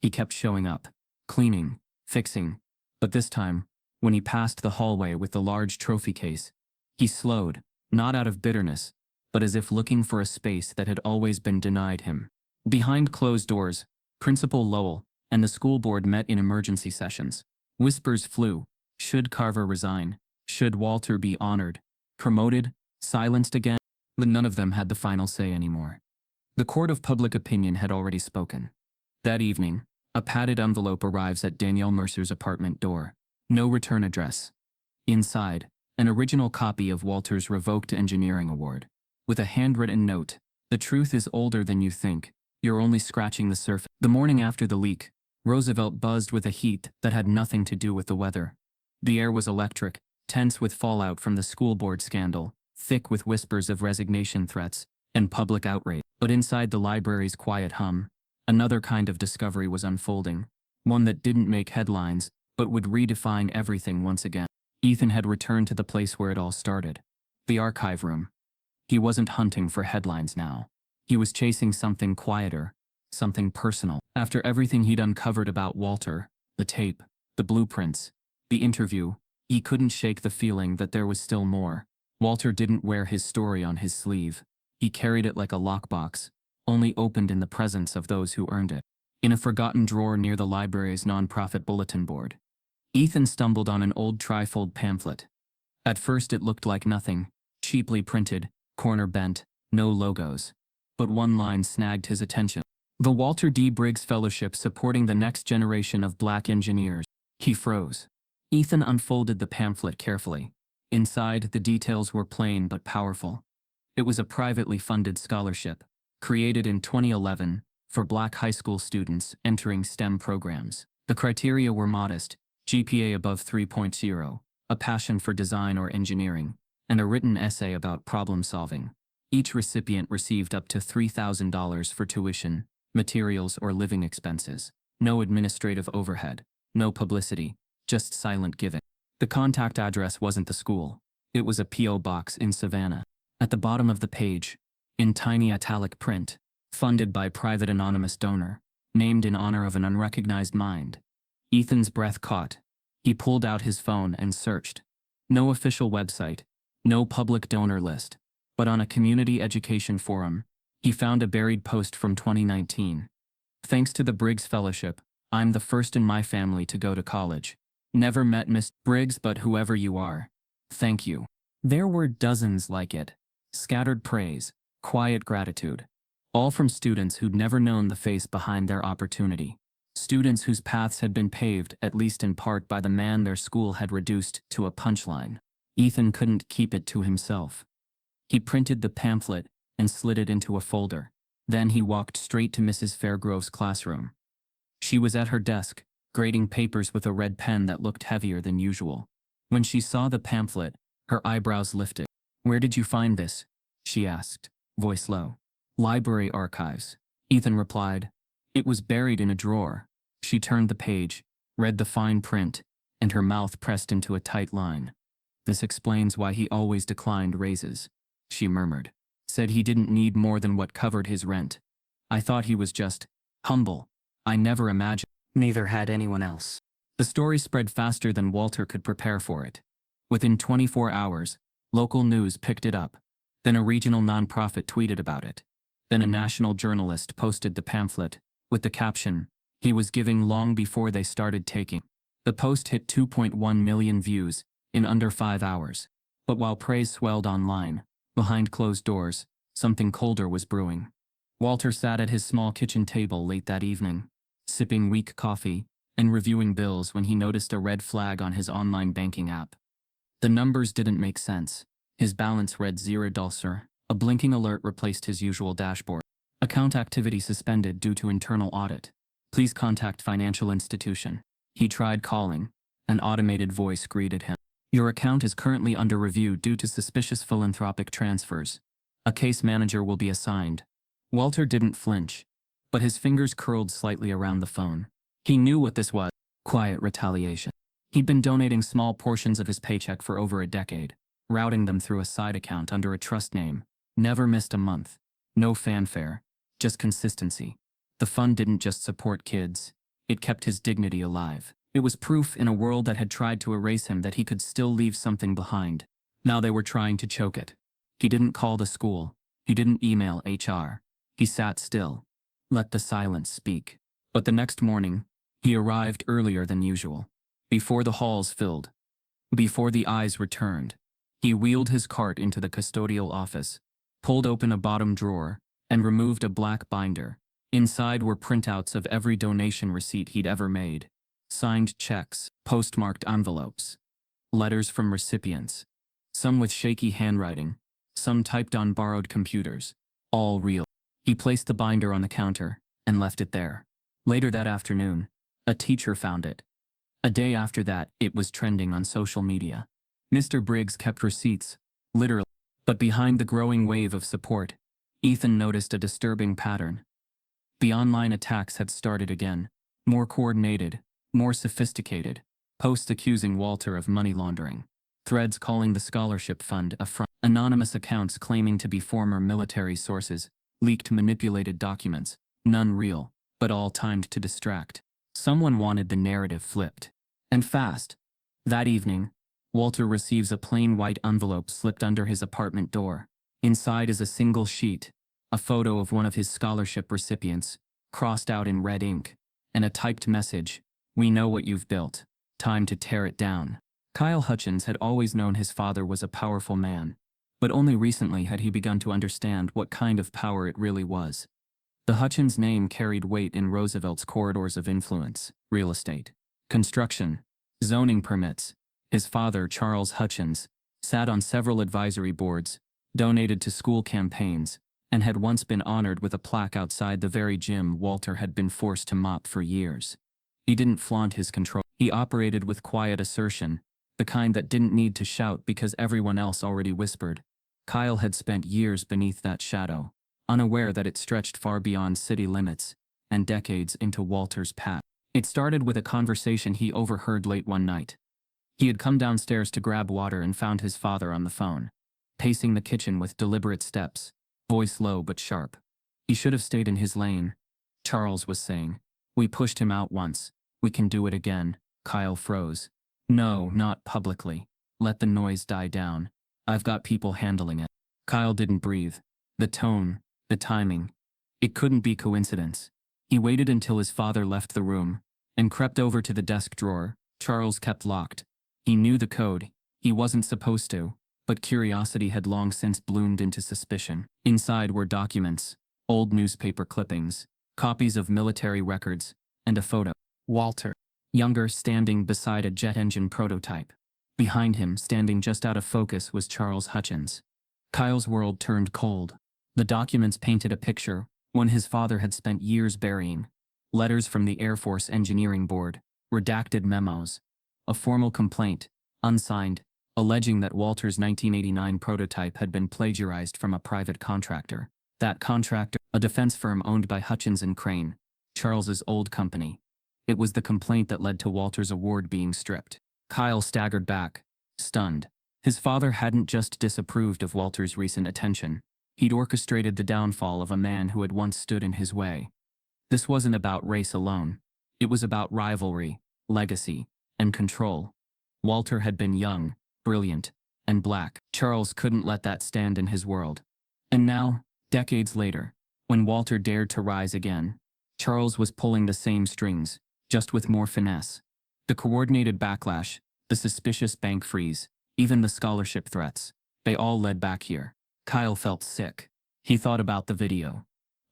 He kept showing up. Cleaning. Fixing. But this time, when he passed the hallway with the large trophy case, he slowed, not out of bitterness, but as if looking for a space that had always been denied him. Behind closed doors, Principal Lowell and the school board met in emergency sessions. Whispers flew. Should Carver resign? Should Walter be honored? Promoted? Silenced again? But none of them had the final say anymore. The court of public opinion had already spoken. That evening, a padded envelope arrives at Danielle Mercer's apartment door. No return address. Inside, an original copy of Walter's revoked engineering award. With a handwritten note, "The truth is older than you think. You're only scratching the surface." The morning after the leak, Roosevelt buzzed with a heat that had nothing to do with the weather. The air was electric, tense with fallout from the school board scandal, thick with whispers of resignation threats and public outrage. But inside the library's quiet hum, another kind of discovery was unfolding, one that didn't make headlines, but would redefine everything once again. Ethan had returned to the place where it all started, the archive room. He wasn't hunting for headlines now. He was chasing something quieter, something personal. After everything he'd uncovered about Walter, the tape, the blueprints, the interview, he couldn't shake the feeling that there was still more. Walter didn't wear his story on his sleeve. He carried it like a lockbox, only opened in the presence of those who earned it. In a forgotten drawer near the library's nonprofit bulletin board, Ethan stumbled on an old trifold pamphlet. At first it looked like nothing, cheaply printed, corner bent, no logos. But one line snagged his attention. The Walter D. Briggs Fellowship supporting the next generation of black engineers. He froze. Ethan unfolded the pamphlet carefully. Inside, the details were plain but powerful. It was a privately funded scholarship, created in 2011, for black high school students entering STEM programs. The criteria were modest: GPA above 3.0, a passion for design or engineering, and a written essay about problem solving. Each recipient received up to $3,000 for tuition, materials, or living expenses. No administrative overhead, no publicity, just silent giving. The contact address wasn't the school. It was a P.O. box in Savannah. At the bottom of the page, in tiny italic print, funded by private anonymous donor, named in honor of an unrecognized mind. Ethan's breath caught. He pulled out his phone and searched. No official website, no public donor list. But on a community education forum, he found a buried post from 2019. Thanks to the Briggs Fellowship, I'm the first in my family to go to college. Never met Miss Briggs, but whoever you are, thank you. There were dozens like it. Scattered praise, quiet gratitude. All from students who'd never known the face behind their opportunity. Students whose paths had been paved, at least in part, by the man their school had reduced to a punchline. Ethan couldn't keep it to himself. He printed the pamphlet and slid it into a folder. Then he walked straight to Mrs. Fairgrove's classroom. She was at her desk, grading papers with a red pen that looked heavier than usual. When she saw the pamphlet, her eyebrows lifted. "Where did you find this?" she asked, voice low. "Library archives," Ethan replied. It was buried in a drawer. She turned the page, read the fine print, and her mouth pressed into a tight line. "This explains why he always declined raises," she murmured. "Said he didn't need more than what covered his rent. I thought he was just humble. I never imagined." Neither had anyone else. The story spread faster than Walter could prepare for it. Within 24 hours, local news picked it up. Then a regional nonprofit tweeted about it. Then a national journalist posted the pamphlet, with the caption, "He was giving long before they started taking." The post hit 2.1 million views in under 5 hours. But while praise swelled online, behind closed doors, something colder was brewing. Walter sat at his small kitchen table late that evening, sipping weak coffee and reviewing bills when he noticed a red flag on his online banking app. The numbers didn't make sense. His balance read $0. A blinking alert replaced his usual dashboard. Account activity suspended due to internal audit. Please contact financial institution. He tried calling. An automated voice greeted him. Your account is currently under review due to suspicious philanthropic transfers. A case manager will be assigned. Walter didn't flinch, but his fingers curled slightly around the phone. He knew what this was. Quiet retaliation. He'd been donating small portions of his paycheck for over a decade, routing them through a side account under a trust name. Never missed a month. No fanfare. Just consistency. The fund didn't just support kids. It kept his dignity alive. It was proof in a world that had tried to erase him that he could still leave something behind. Now they were trying to choke it. He didn't call the school. He didn't email HR. He sat still. Let the silence speak. But the next morning, he arrived earlier than usual. Before the halls filled. Before the eyes returned. He wheeled his cart into the custodial office, pulled open a bottom drawer, and removed a black binder. Inside were printouts of every donation receipt he'd ever made. Signed checks, postmarked envelopes. Letters from recipients. Some with shaky handwriting. Some typed on borrowed computers. All real. He placed the binder on the counter and left it there. Later that afternoon, a teacher found it. A day after that, it was trending on social media. Mr. Briggs kept receipts, literally. But behind the growing wave of support, Ethan noticed a disturbing pattern. The online attacks had started again. More coordinated, more sophisticated. Posts accusing Walter of money laundering. Threads calling the scholarship fund a front. Anonymous accounts claiming to be former military sources. Leaked manipulated documents. None real, but all timed to distract. Someone wanted the narrative flipped. And fast. That evening, Walter receives a plain white envelope slipped under his apartment door. Inside is a single sheet, a photo of one of his scholarship recipients, crossed out in red ink, and a typed message, "We know what you've built. Time to tear it down." Kyle Hutchins had always known his father was a powerful man, but only recently had he begun to understand what kind of power it really was. The Hutchins name carried weight in Roosevelt's corridors of influence: real estate, construction, zoning permits. His father, Charles Hutchins, sat on several advisory boards, donated to school campaigns, and had once been honored with a plaque outside the very gym Walter had been forced to mop for years. He didn't flaunt his control. He operated with quiet assertion, the kind that didn't need to shout because everyone else already whispered. Kyle had spent years beneath that shadow, unaware that it stretched far beyond city limits, and decades into Walter's past. It started with a conversation he overheard late one night. He had come downstairs to grab water and found his father on the phone, pacing the kitchen with deliberate steps, voice low but sharp. He should have stayed in his lane, Charles was saying. We pushed him out once. We can do it again. Kyle froze. No, not publicly. Let the noise die down. I've got people handling it. Kyle didn't breathe. The tone, the timing. It couldn't be coincidence. He waited until his father left the room and crept over to the desk drawer Charles kept locked. He knew the code. He wasn't supposed to, but curiosity had long since bloomed into suspicion. Inside were documents, old newspaper clippings, copies of military records, and a photo. Walter, younger, standing beside a jet engine prototype. Behind him, standing just out of focus, was Charles Hutchins. Kyle's world turned cold. The documents painted a picture, one his father had spent years burying. Letters from the Air Force Engineering Board, redacted memos, a formal complaint, unsigned, alleging that Walter's 1989 prototype had been plagiarized from a private contractor. That contractor, a defense firm owned by Hutchins and Crane, Charles's old company. It was the complaint that led to Walter's award being stripped. Kyle staggered back, stunned. His father hadn't just disapproved of Walter's recent attention. He'd orchestrated the downfall of a man who had once stood in his way. This wasn't about race alone. It was about rivalry, legacy, and control. Walter had been young, brilliant, and black. Charles couldn't let that stand in his world. And now, decades later, when Walter dared to rise again, Charles was pulling the same strings, just with more finesse. The coordinated backlash, the suspicious bank freeze, even the scholarship threats, they all led back here. Kyle felt sick. He thought about the video.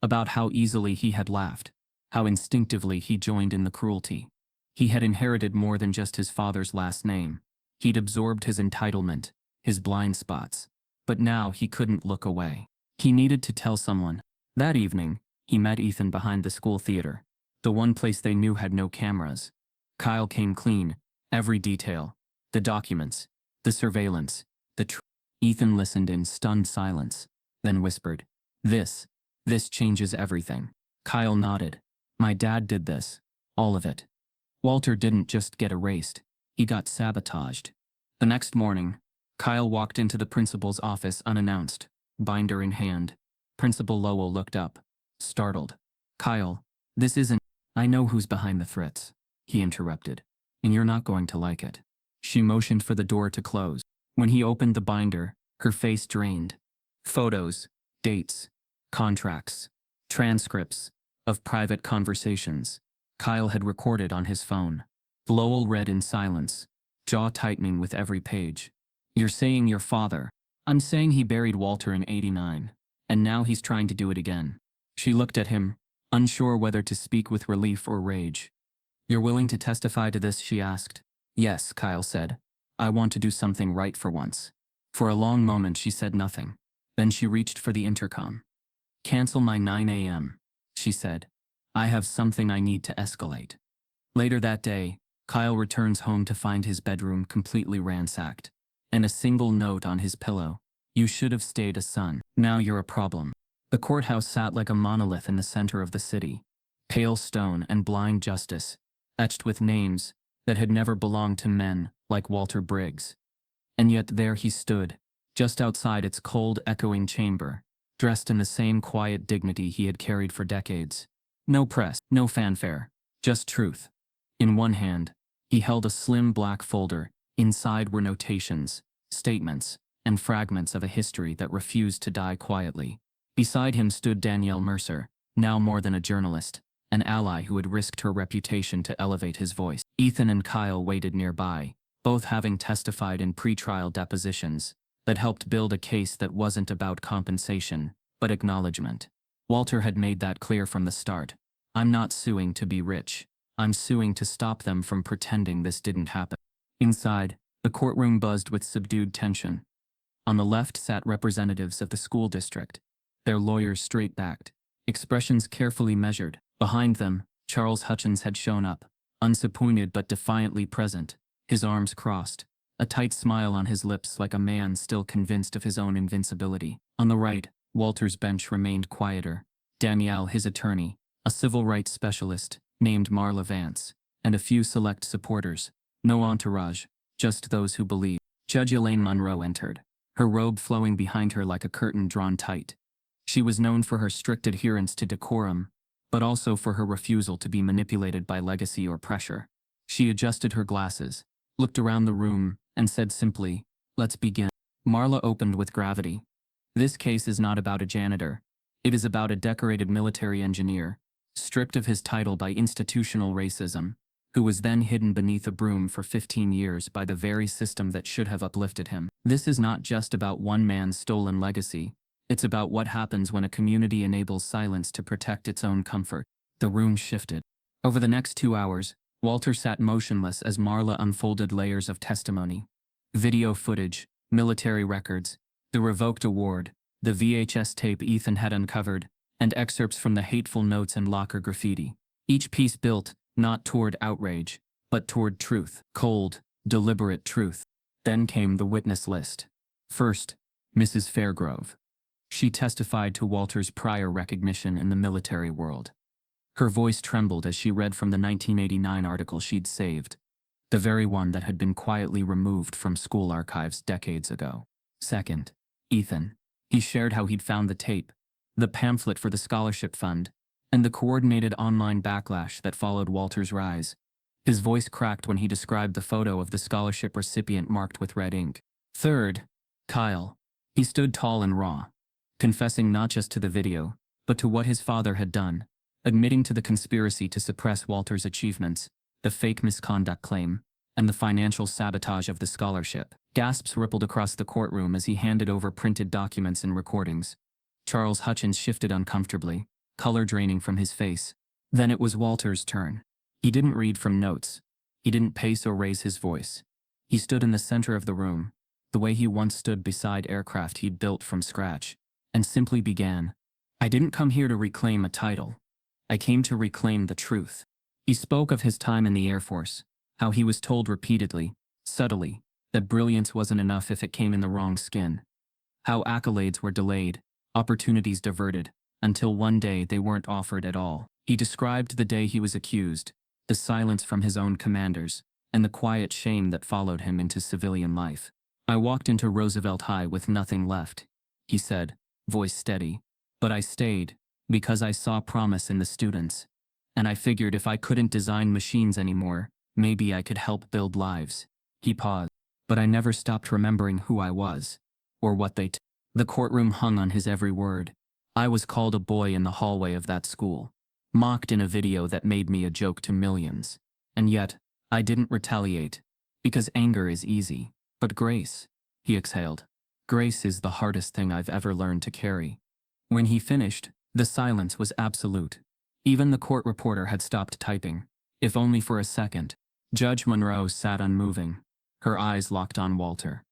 about how easily he had laughed, how instinctively he joined in the cruelty. He had inherited more than just his father's last name. He'd absorbed his entitlement, his blind spots. But now he couldn't look away. He needed to tell someone. That evening, he met Ethan behind the school theater, the one place they knew had no cameras. Kyle came clean, every detail. The documents, the surveillance, Ethan listened in stunned silence, then whispered, This changes everything. Kyle nodded. My dad did this. All of it. Walter didn't just get erased. He got sabotaged. The next morning, Kyle walked into the principal's office unannounced, binder in hand. Principal Lowell looked up, startled. Kyle, this isn't— I know who's behind the threats, he interrupted, and you're not going to like it. She motioned for the door to close. When he opened the binder, her face drained. Photos, dates, contracts, transcripts of private conversations Kyle had recorded on his phone. Lowell read in silence, jaw tightening with every page. You're saying your father— I'm saying he buried Walter in '89, and now he's trying to do it again. She looked at him, unsure whether to speak with relief or rage. You're willing to testify to this, she asked. Yes, Kyle said. I want to do something right for once. For a long moment she said nothing. Then she reached for the intercom. Cancel my 9 a.m., she said. I have something I need to escalate. Later that day, Kyle returns home to find his bedroom completely ransacked, and a single note on his pillow. You should have stayed a son. Now you're a problem. The courthouse sat like a monolith in the center of the city. Pale stone and blind justice, etched with names that had never belonged to men like Walter Briggs. And yet there he stood, just outside its cold, echoing chamber, dressed in the same quiet dignity he had carried for decades. No press, no fanfare, just truth. In one hand, he held a slim black folder. Inside were notations, statements, and fragments of a history that refused to die quietly. Beside him stood Danielle Mercer, now more than a journalist, an ally who had risked her reputation to elevate his voice. Ethan and Kyle waited nearby, both having testified in pretrial depositions that helped build a case that wasn't about compensation, but acknowledgement. Walter had made that clear from the start. I'm not suing to be rich. I'm suing to stop them from pretending this didn't happen. Inside, the courtroom buzzed with subdued tension. On the left sat representatives of the school district, their lawyers straight-backed, expressions carefully measured. Behind them, Charles Hutchins had shown up, unsupported but defiantly present, his arms crossed, a tight smile on his lips like a man still convinced of his own invincibility. On the right, Walter's bench remained quieter. Danielle, his attorney, a civil rights specialist, named Marla Vance, and a few select supporters. No entourage, just those who believed. Judge Elaine Monroe entered, her robe flowing behind her like a curtain drawn tight. She was known for her strict adherence to decorum, but also for her refusal to be manipulated by legacy or pressure. She adjusted her glasses, looked around the room, and said simply, Let's begin. Marla opened with gravity. This case is not about a janitor. It is about a decorated military engineer, stripped of his title by institutional racism, who was then hidden beneath a broom for 15 years by the very system that should have uplifted him. This is not just about one man's stolen legacy. It's about what happens when a community enables silence to protect its own comfort. The room shifted. Over the next 2 hours, Walter sat motionless as Marla unfolded layers of testimony. Video footage, military records, the revoked award, the VHS tape Ethan had uncovered, and excerpts from the hateful notes and locker graffiti. Each piece built, not toward outrage, but toward truth. Cold, deliberate truth. Then came the witness list. First, Mrs. Fairgrove. She testified to Walter's prior recognition in the military world. Her voice trembled as she read from the 1989 article she'd saved, the very one that had been quietly removed from school archives decades ago. Second, Ethan. He shared how he'd found the tape, the pamphlet for the scholarship fund, and the coordinated online backlash that followed Walter's rise. His voice cracked when he described the photo of the scholarship recipient marked with red ink. Third, Kyle. He stood tall and raw, confessing not just to the video, but to what his father had done, admitting to the conspiracy to suppress Walter's achievements, the fake misconduct claim, and the financial sabotage of the scholarship. Gasps rippled across the courtroom as he handed over printed documents and recordings. Charles Hutchins shifted uncomfortably, color draining from his face. Then it was Walter's turn. He didn't read from notes. He didn't pace or raise his voice. He stood in the center of the room, the way he once stood beside aircraft he'd built from scratch, and simply began. I didn't come here to reclaim a title. I came to reclaim the truth. He spoke of his time in the Air Force, how he was told repeatedly, subtly, that brilliance wasn't enough if it came in the wrong skin. How accolades were delayed, opportunities diverted, until one day they weren't offered at all. He described the day he was accused, the silence from his own commanders, and the quiet shame that followed him into civilian life. I walked into Roosevelt High with nothing left, he said, voice steady. But I stayed, because I saw promise in the students. And I figured if I couldn't design machines anymore, maybe I could help build lives. He paused. But I never stopped remembering who I was, or what The courtroom hung on his every word. I was called a boy in the hallway of that school, mocked in a video that made me a joke to millions. And yet, I didn't retaliate, because anger is easy. But grace, he exhaled. Grace is the hardest thing I've ever learned to carry. When he finished, the silence was absolute. Even the court reporter had stopped typing, if only for a second. Judge Monroe sat unmoving, her eyes locked on Walter.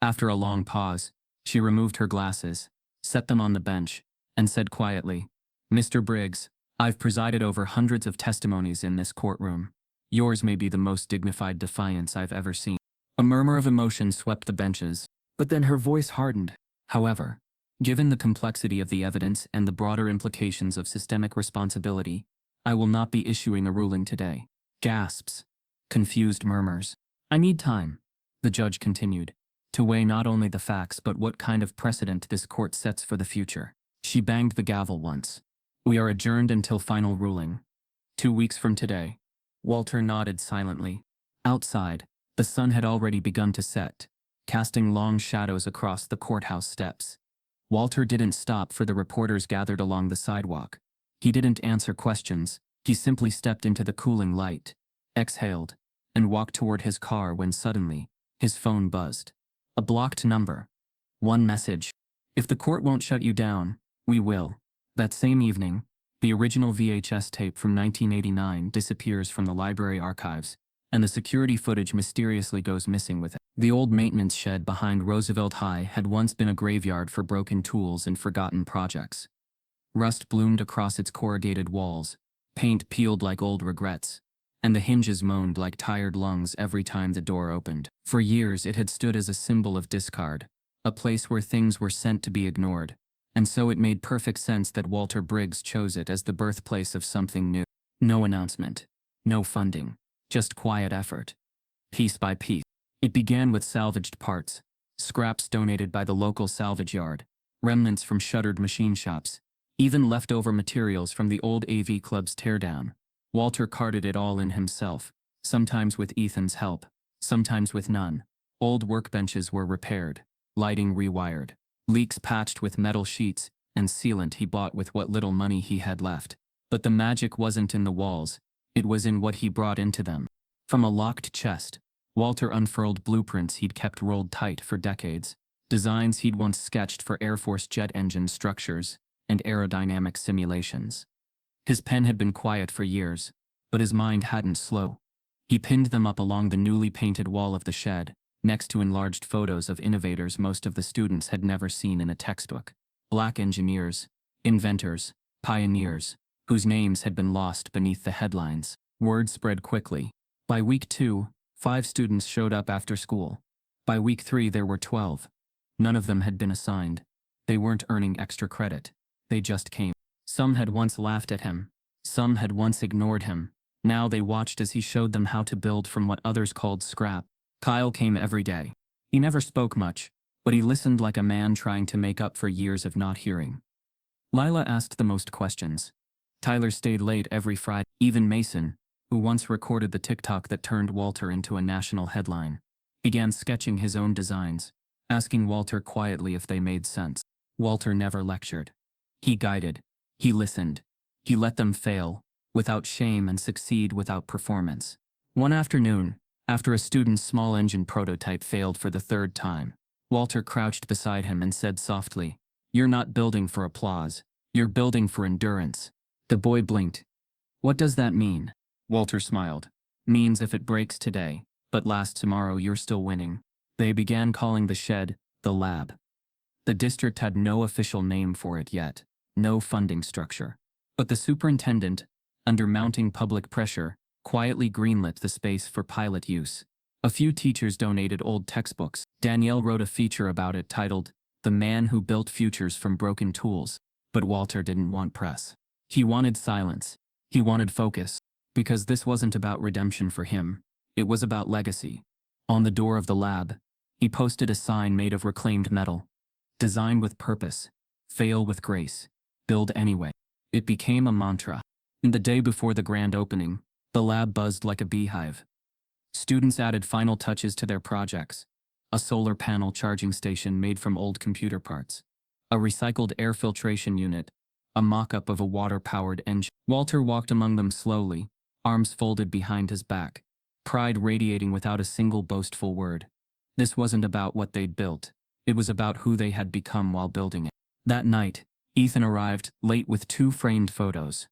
After a long pause, she removed her glasses, set them on the bench, and said quietly, Mr. Briggs, I've presided over hundreds of testimonies in this courtroom. Yours may be the most dignified defiance I've ever seen. A murmur of emotion swept the benches, but then her voice hardened. However, given the complexity of the evidence and the broader implications of systemic responsibility, I will not be issuing a ruling today. Gasps. Confused murmurs. I need time, the judge continued, to weigh not only the facts but what kind of precedent this court sets for the future. She banged the gavel once. We are adjourned until final ruling. 2 weeks from today. Walter nodded silently. Outside, the sun had already begun to set, casting long shadows across the courthouse steps. Walter didn't stop for the reporters gathered along the sidewalk. He didn't answer questions. He simply stepped into the cooling light, exhaled, and walked toward his car when suddenly, his phone buzzed. A blocked number. One message. If the court won't shut you down, we will. That same evening, the original VHS tape from 1989 disappears from the library archives, and the security footage mysteriously goes missing with it. The old maintenance shed behind Roosevelt High had once been a graveyard for broken tools and forgotten projects. Rust bloomed across its corrugated walls, paint peeled like old regrets, and the hinges moaned like tired lungs every time the door opened. For years it had stood as a symbol of discard, a place where things were sent to be ignored, and so it made perfect sense that Walter Briggs chose it as the birthplace of something new. No announcement, no funding, just quiet effort. Piece by piece. It began with salvaged parts, scraps donated by the local salvage yard, remnants from shuttered machine shops, even leftover materials from the old AV Club's teardown. Walter carted it all in himself, sometimes with Ethan's help, sometimes with none. Old workbenches were repaired, lighting rewired, leaks patched with metal sheets, and sealant he bought with what little money he had left. But the magic wasn't in the walls, it was in what he brought into them. From a locked chest, Walter unfurled blueprints he'd kept rolled tight for decades, designs he'd once sketched for Air Force jet engine structures and aerodynamic simulations. His pen had been quiet for years, but his mind hadn't slowed. He pinned them up along the newly painted wall of the shed, next to enlarged photos of innovators most of the students had never seen in a textbook. Black engineers, inventors, pioneers, whose names had been lost beneath the headlines. Word spread quickly. By week 2, 5 students showed up after school. By week 3 there were 12. None of them had been assigned. They weren't earning extra credit. They just came. Some had once laughed at him. Some had once ignored him. Now they watched as he showed them how to build from what others called scrap. Kyle came every day. He never spoke much, but he listened like a man trying to make up for years of not hearing. Lila asked the most questions. Tyler stayed late every Friday. Even Mason, who once recorded the TikTok that turned Walter into a national headline, began sketching his own designs, asking Walter quietly if they made sense. Walter never lectured. He guided. He listened. He let them fail, without shame, and succeed without performance. One afternoon, after a student's small engine prototype failed for the 3rd time, Walter crouched beside him and said softly, "You're not building for applause. You're building for endurance." The boy blinked. What does that mean? Walter smiled. Means if it breaks today, but lasts tomorrow, you're still winning. They began calling the shed the lab. The district had no official name for it yet, no funding structure. But the superintendent, under mounting public pressure, quietly greenlit the space for pilot use. A few teachers donated old textbooks. Danielle wrote a feature about it titled, "The Man Who Built Futures from Broken Tools." But Walter didn't want press. He wanted silence. He wanted focus. Because this wasn't about redemption for him. It was about legacy. On the door of the lab, he posted a sign made of reclaimed metal. Design with purpose. Fail with grace. Build anyway. It became a mantra. In the day before the grand opening, the lab buzzed like a beehive. Students added final touches to their projects. A solar panel charging station made from old computer parts. A recycled air filtration unit. A mock-up of a water-powered engine. Walter walked among them slowly, arms folded behind his back, pride radiating without a single boastful word. This wasn't about what they'd built. It was about who they had become while building it. That night, Ethan arrived, late with 2 framed photos.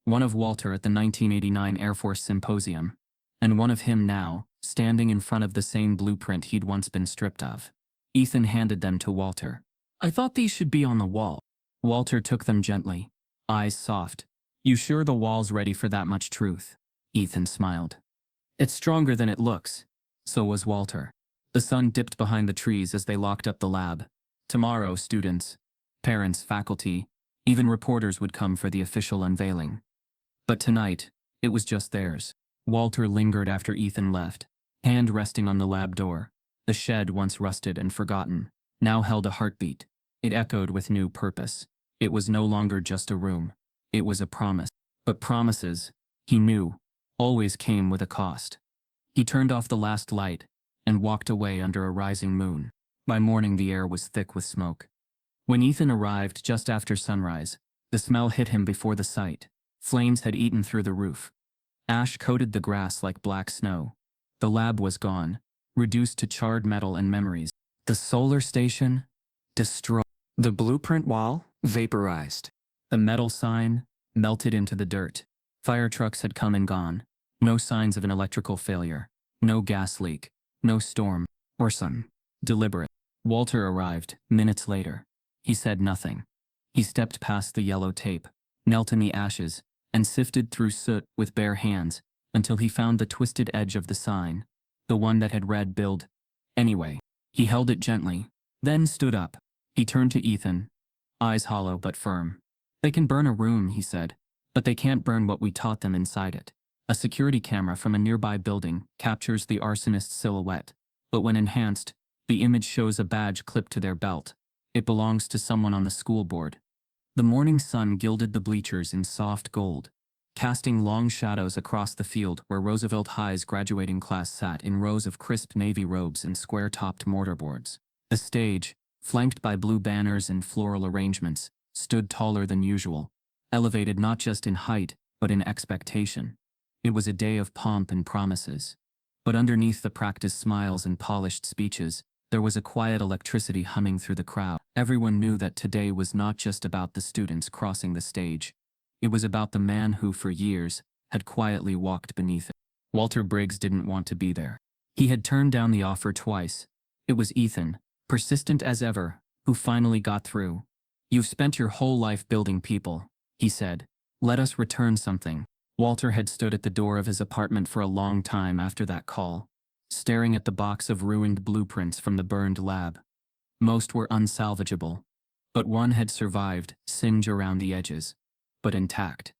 One of Walter at the 1989 Air Force Symposium, and one of him now, standing in front of the same blueprint he'd once been stripped of. Ethan handed them to Walter. I thought these should be on the wall. Walter took them gently, eyes soft. You sure the wall's ready for that much truth? Ethan smiled. It's stronger than it looks. So was Walter. The sun dipped behind the trees as they locked up the lab. Tomorrow, students, parents, faculty, even reporters would come for the official unveiling. But tonight, it was just theirs. Walter lingered after Ethan left, hand resting on the lab door. The shed, once rusted and forgotten, now held a heartbeat. It echoed with new purpose. It was no longer just a room. It was a promise. But promises, he knew, always came with a cost. He turned off the last light and walked away under a rising moon. By morning, the air was thick with smoke. When Ethan arrived just after sunrise, the smell hit him before the sight. Flames had eaten through the roof. Ash coated the grass like black snow. The lab was gone, reduced to charred metal and memories. The solar station? Destroyed. The blueprint wall? Vaporized. The metal sign? Melted into the dirt. Fire trucks had come and gone. No signs of an electrical failure. No gas leak. No storm. Or sun. Deliberate. Walter arrived, minutes later. He said nothing. He stepped past the yellow tape, knelt in the ashes, and sifted through soot with bare hands until he found the twisted edge of the sign, the one that had read "Build Anyway." He held it gently, then stood up. He turned to Ethan, eyes hollow but firm. They can burn a room, he said, but they can't burn what we taught them inside it. A security camera from a nearby building captures the arsonist's silhouette, but when enhanced, the image shows a badge clipped to their belt. It belongs to someone on the school board. The morning sun gilded the bleachers in soft gold, casting long shadows across the field where Roosevelt High's graduating class sat in rows of crisp navy robes and square-topped mortarboards. The stage, flanked by blue banners and floral arrangements, stood taller than usual, elevated not just in height, but in expectation. It was a day of pomp and promises. But underneath the practiced smiles and polished speeches, there was a quiet electricity humming through the crowd. Everyone knew that today was not just about the students crossing the stage. It was about the man who, for years, had quietly walked beneath it. Walter Briggs didn't want to be there. He had turned down the offer twice. It was Ethan, persistent as ever, who finally got through. You've spent your whole life building people, he said. Let us return something. Walter had stood at the door of his apartment for a long time after that call, staring at the box of ruined blueprints from the burned lab. Most were unsalvageable, but one had survived, singe around the edges, but intact.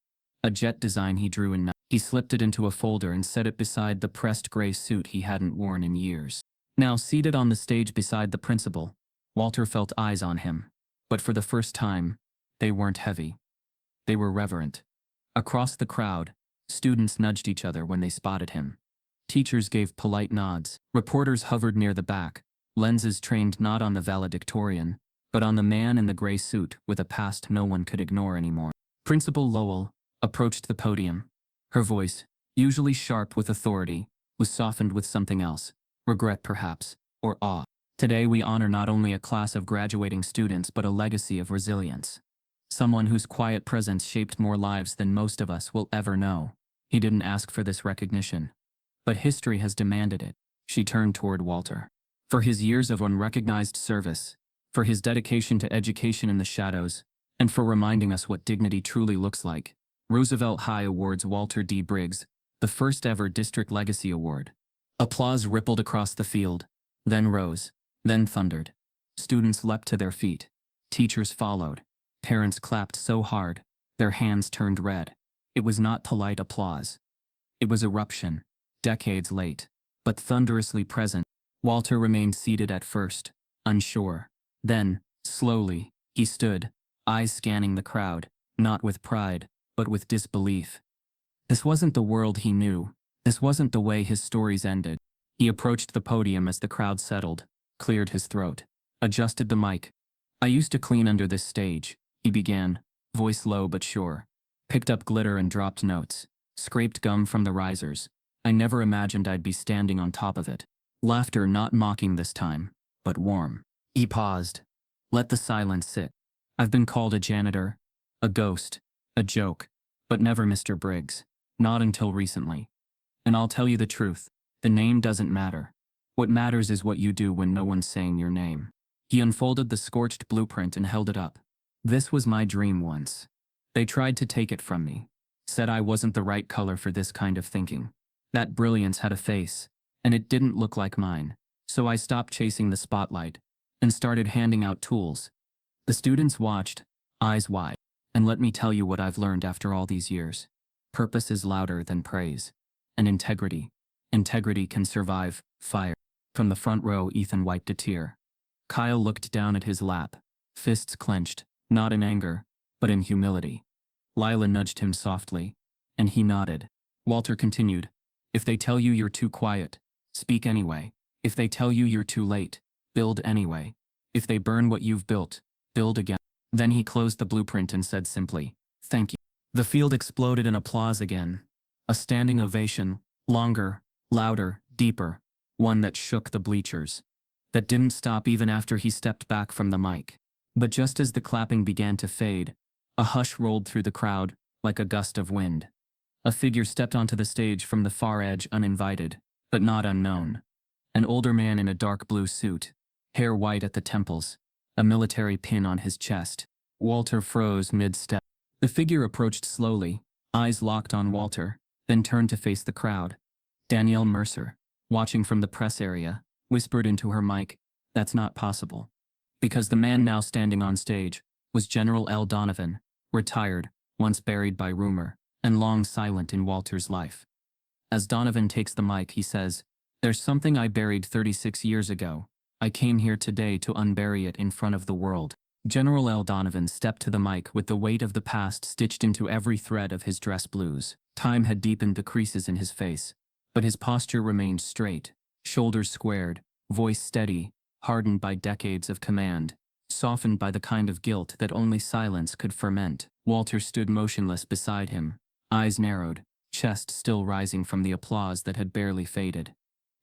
A jet design he drew in. He slipped it into a folder and set it beside the pressed gray suit he hadn't worn in years. Now seated on the stage beside the principal, Walter felt eyes on him, but for the first time, they weren't heavy. They were reverent. Across the crowd, students nudged each other when they spotted him. Teachers gave polite nods. Reporters hovered near the back, lenses trained not on the valedictorian, but on the man in the gray suit with a past no one could ignore anymore. Principal Lowell approached the podium. Her voice, usually sharp with authority, was softened with something else, regret perhaps, or awe. Today we honor not only a class of graduating students but a legacy of resilience. Someone whose quiet presence shaped more lives than most of us will ever know. He didn't ask for this recognition, but history has demanded it. She turned toward Walter. For his years of unrecognized service, for his dedication to education in the shadows, and for reminding us what dignity truly looks like, Roosevelt High awards Walter D. Briggs the first ever District Legacy Award. Applause rippled across the field, then rose, then thundered. Students leapt to their feet. Teachers followed. Parents clapped so hard, their hands turned red. It was not polite applause. It was eruption, decades late, but thunderously present. Walter remained seated at first, unsure. Then, slowly, he stood, eyes scanning the crowd, not with pride, but with disbelief. This wasn't the world he knew. This wasn't the way his stories ended. He approached the podium as the crowd settled, cleared his throat, adjusted the mic. "I used to clean under this stage," he began, voice low but sure. "Picked up glitter and dropped notes, scraped gum from the risers. I never imagined I'd be standing on top of it." Laughter not mocking this time, but warm. He paused. Let the silence sit. "I've been called a janitor, a ghost, a joke, but never Mr. Briggs. Not until recently. And I'll tell you the truth, the name doesn't matter. What matters is what you do when no one's saying your name." He unfolded the scorched blueprint and held it up. "This was my dream once. They tried to take it from me. Said I wasn't the right color for this kind of thinking. That brilliance had a face, and it didn't look like mine. So I stopped chasing the spotlight and started handing out tools." The students watched, eyes wide. "And let me tell you what I've learned after all these years. Purpose is louder than praise. And integrity. Integrity can survive fire." From the front row, Ethan wiped a tear. Kyle looked down at his lap, fists clenched, not in anger, but in humility. Lila nudged him softly, and he nodded. Walter continued, "If they tell you you're too quiet, speak anyway. If they tell you you're too late, build anyway. If they burn what you've built, build again." Then he closed the blueprint and said simply, "Thank you." The field exploded in applause again. A standing ovation, longer, louder, deeper, one that shook the bleachers. That didn't stop even after he stepped back from the mic. But just as the clapping began to fade, a hush rolled through the crowd, like a gust of wind. A figure stepped onto the stage from the far edge uninvited, but not unknown. An older man in a dark blue suit, hair white at the temples, a military pin on his chest. Walter froze mid-step. The figure approached slowly, eyes locked on Walter, then turned to face the crowd. Danielle Mercer, watching from the press area, whispered into her mic, "That's not possible." Because the man now standing on stage was General L. Donovan, retired, once buried by rumor, and long silent in Walter's life. As Donovan takes the mic, he says, "There's something I buried 36 years ago. I came here today to unbury it in front of the world." General L. Donovan stepped to the mic with the weight of the past stitched into every thread of his dress blues. Time had deepened the creases in his face, but his posture remained straight, shoulders squared, voice steady, hardened by decades of command, softened by the kind of guilt that only silence could ferment. Walter stood motionless beside him, eyes narrowed, chest still rising from the applause that had barely faded.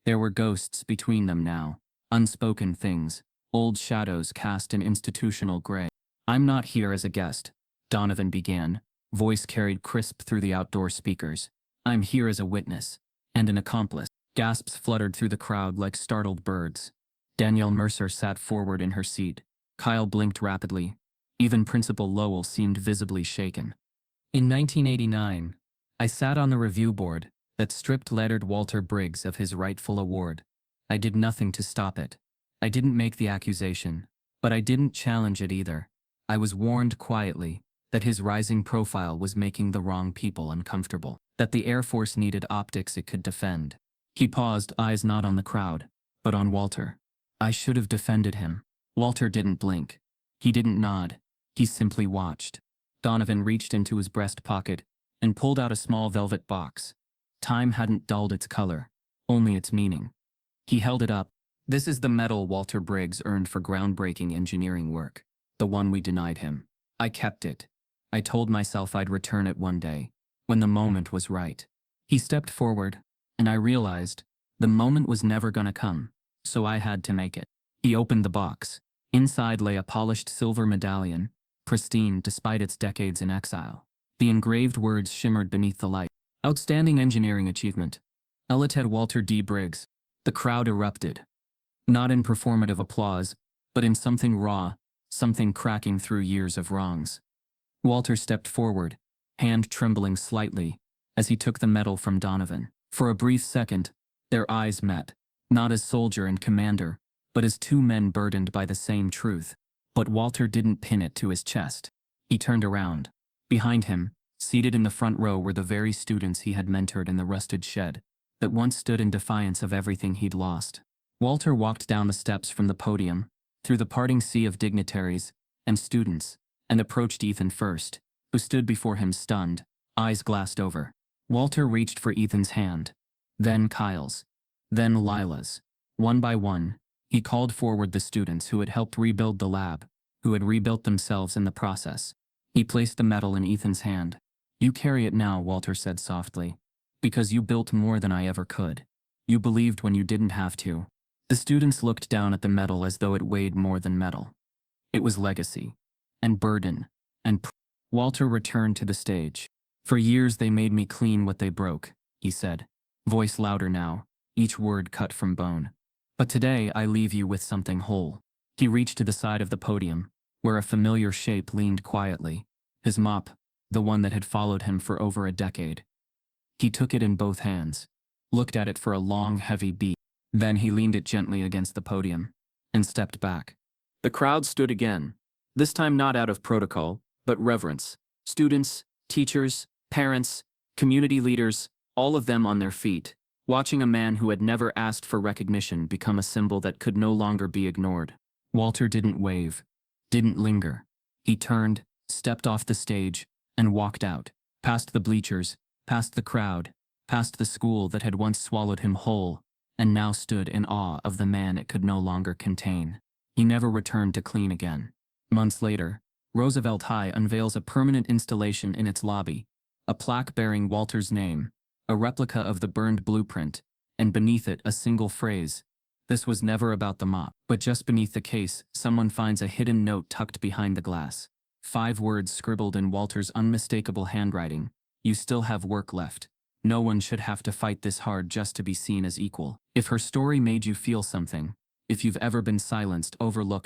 There were ghosts between them now, unspoken things, old shadows cast in institutional gray. "I'm not here as a guest," Donovan began, voice carried crisp through the outdoor speakers. "I'm here as a witness, and an accomplice." Gasps fluttered through the crowd like startled birds. Danielle Mercer sat forward in her seat. Kyle blinked rapidly. Even Principal Lowell seemed visibly shaken. "In 1989, I sat on the review board that stripped lettered Walter Briggs of his rightful award. I did nothing to stop it. I didn't make the accusation, but I didn't challenge it either. I was warned quietly that his rising profile was making the wrong people uncomfortable, that the Air Force needed optics it could defend." He paused, eyes not on the crowd, but on Walter. "I should have defended him." Walter didn't blink. He didn't nod. He simply watched. Donovan reached into his breast pocket and pulled out a small velvet box. Time hadn't dulled its color, only its meaning. He held it up. "This is the medal Walter Briggs earned for groundbreaking engineering work, the one we denied him. I kept it. I told myself I'd return it one day, when the moment was right." He stepped forward, and I realized the moment was never gonna come, so I had to make it. He opened the box. Inside lay a polished silver medallion, pristine despite its decades in exile. The engraved words shimmered beneath the light. Outstanding engineering achievement. Elited Walter D. Briggs. The crowd erupted. Not in performative applause, but in something raw, something cracking through years of wrongs. Walter stepped forward, hand trembling slightly, as he took the medal from Donovan. For a brief second, their eyes met, not as soldier and commander, but as two men burdened by the same truth. But Walter didn't pin it to his chest. He turned around. Behind him, seated in the front row, were the very students he had mentored in the rusted shed, that once stood in defiance of everything he'd lost. Walter walked down the steps from the podium, through the parting sea of dignitaries and students, and approached Ethan first, who stood before him stunned, eyes glassed over. Walter reached for Ethan's hand, then Kyle's, then Lila's. One by one, he called forward the students who had helped rebuild the lab, who had rebuilt themselves in the process. He placed the medal in Ethan's hand. "You carry it now," Walter said softly, "because you built more than I ever could. You believed when you didn't have to." The students looked down at the medal as though it weighed more than metal. It was legacy, and burden, and Walter returned to the stage. "For years they made me clean what they broke," he said, voice louder now, each word cut from bone. "But today I leave you with something whole." He reached to the side of the podium, where a familiar shape leaned quietly, his mop, the one that had followed him for over a decade. He took it in both hands, looked at it for a long, heavy beat. Then he leaned it gently against the podium, and stepped back. The crowd stood again, this time not out of protocol, but reverence. Students, teachers, parents, community leaders, all of them on their feet, watching a man who had never asked for recognition become a symbol that could no longer be ignored. Walter didn't wave, didn't linger. He turned, stepped off the stage, and walked out, past the bleachers, past the crowd, past the school that had once swallowed him whole, and now stood in awe of the man it could no longer contain. He never returned to clean again. Months later, Roosevelt High unveils a permanent installation in its lobby, a plaque bearing Walter's name, a replica of the burned blueprint, and beneath it a single phrase: "This was never about the mop." But just beneath the case, someone finds a hidden note tucked behind the glass. 5 words scribbled in Walter's unmistakable handwriting: "You still have work left. No one should have to fight this hard just to be seen as equal." If her story made you feel something, if you've ever been silenced, overlooked,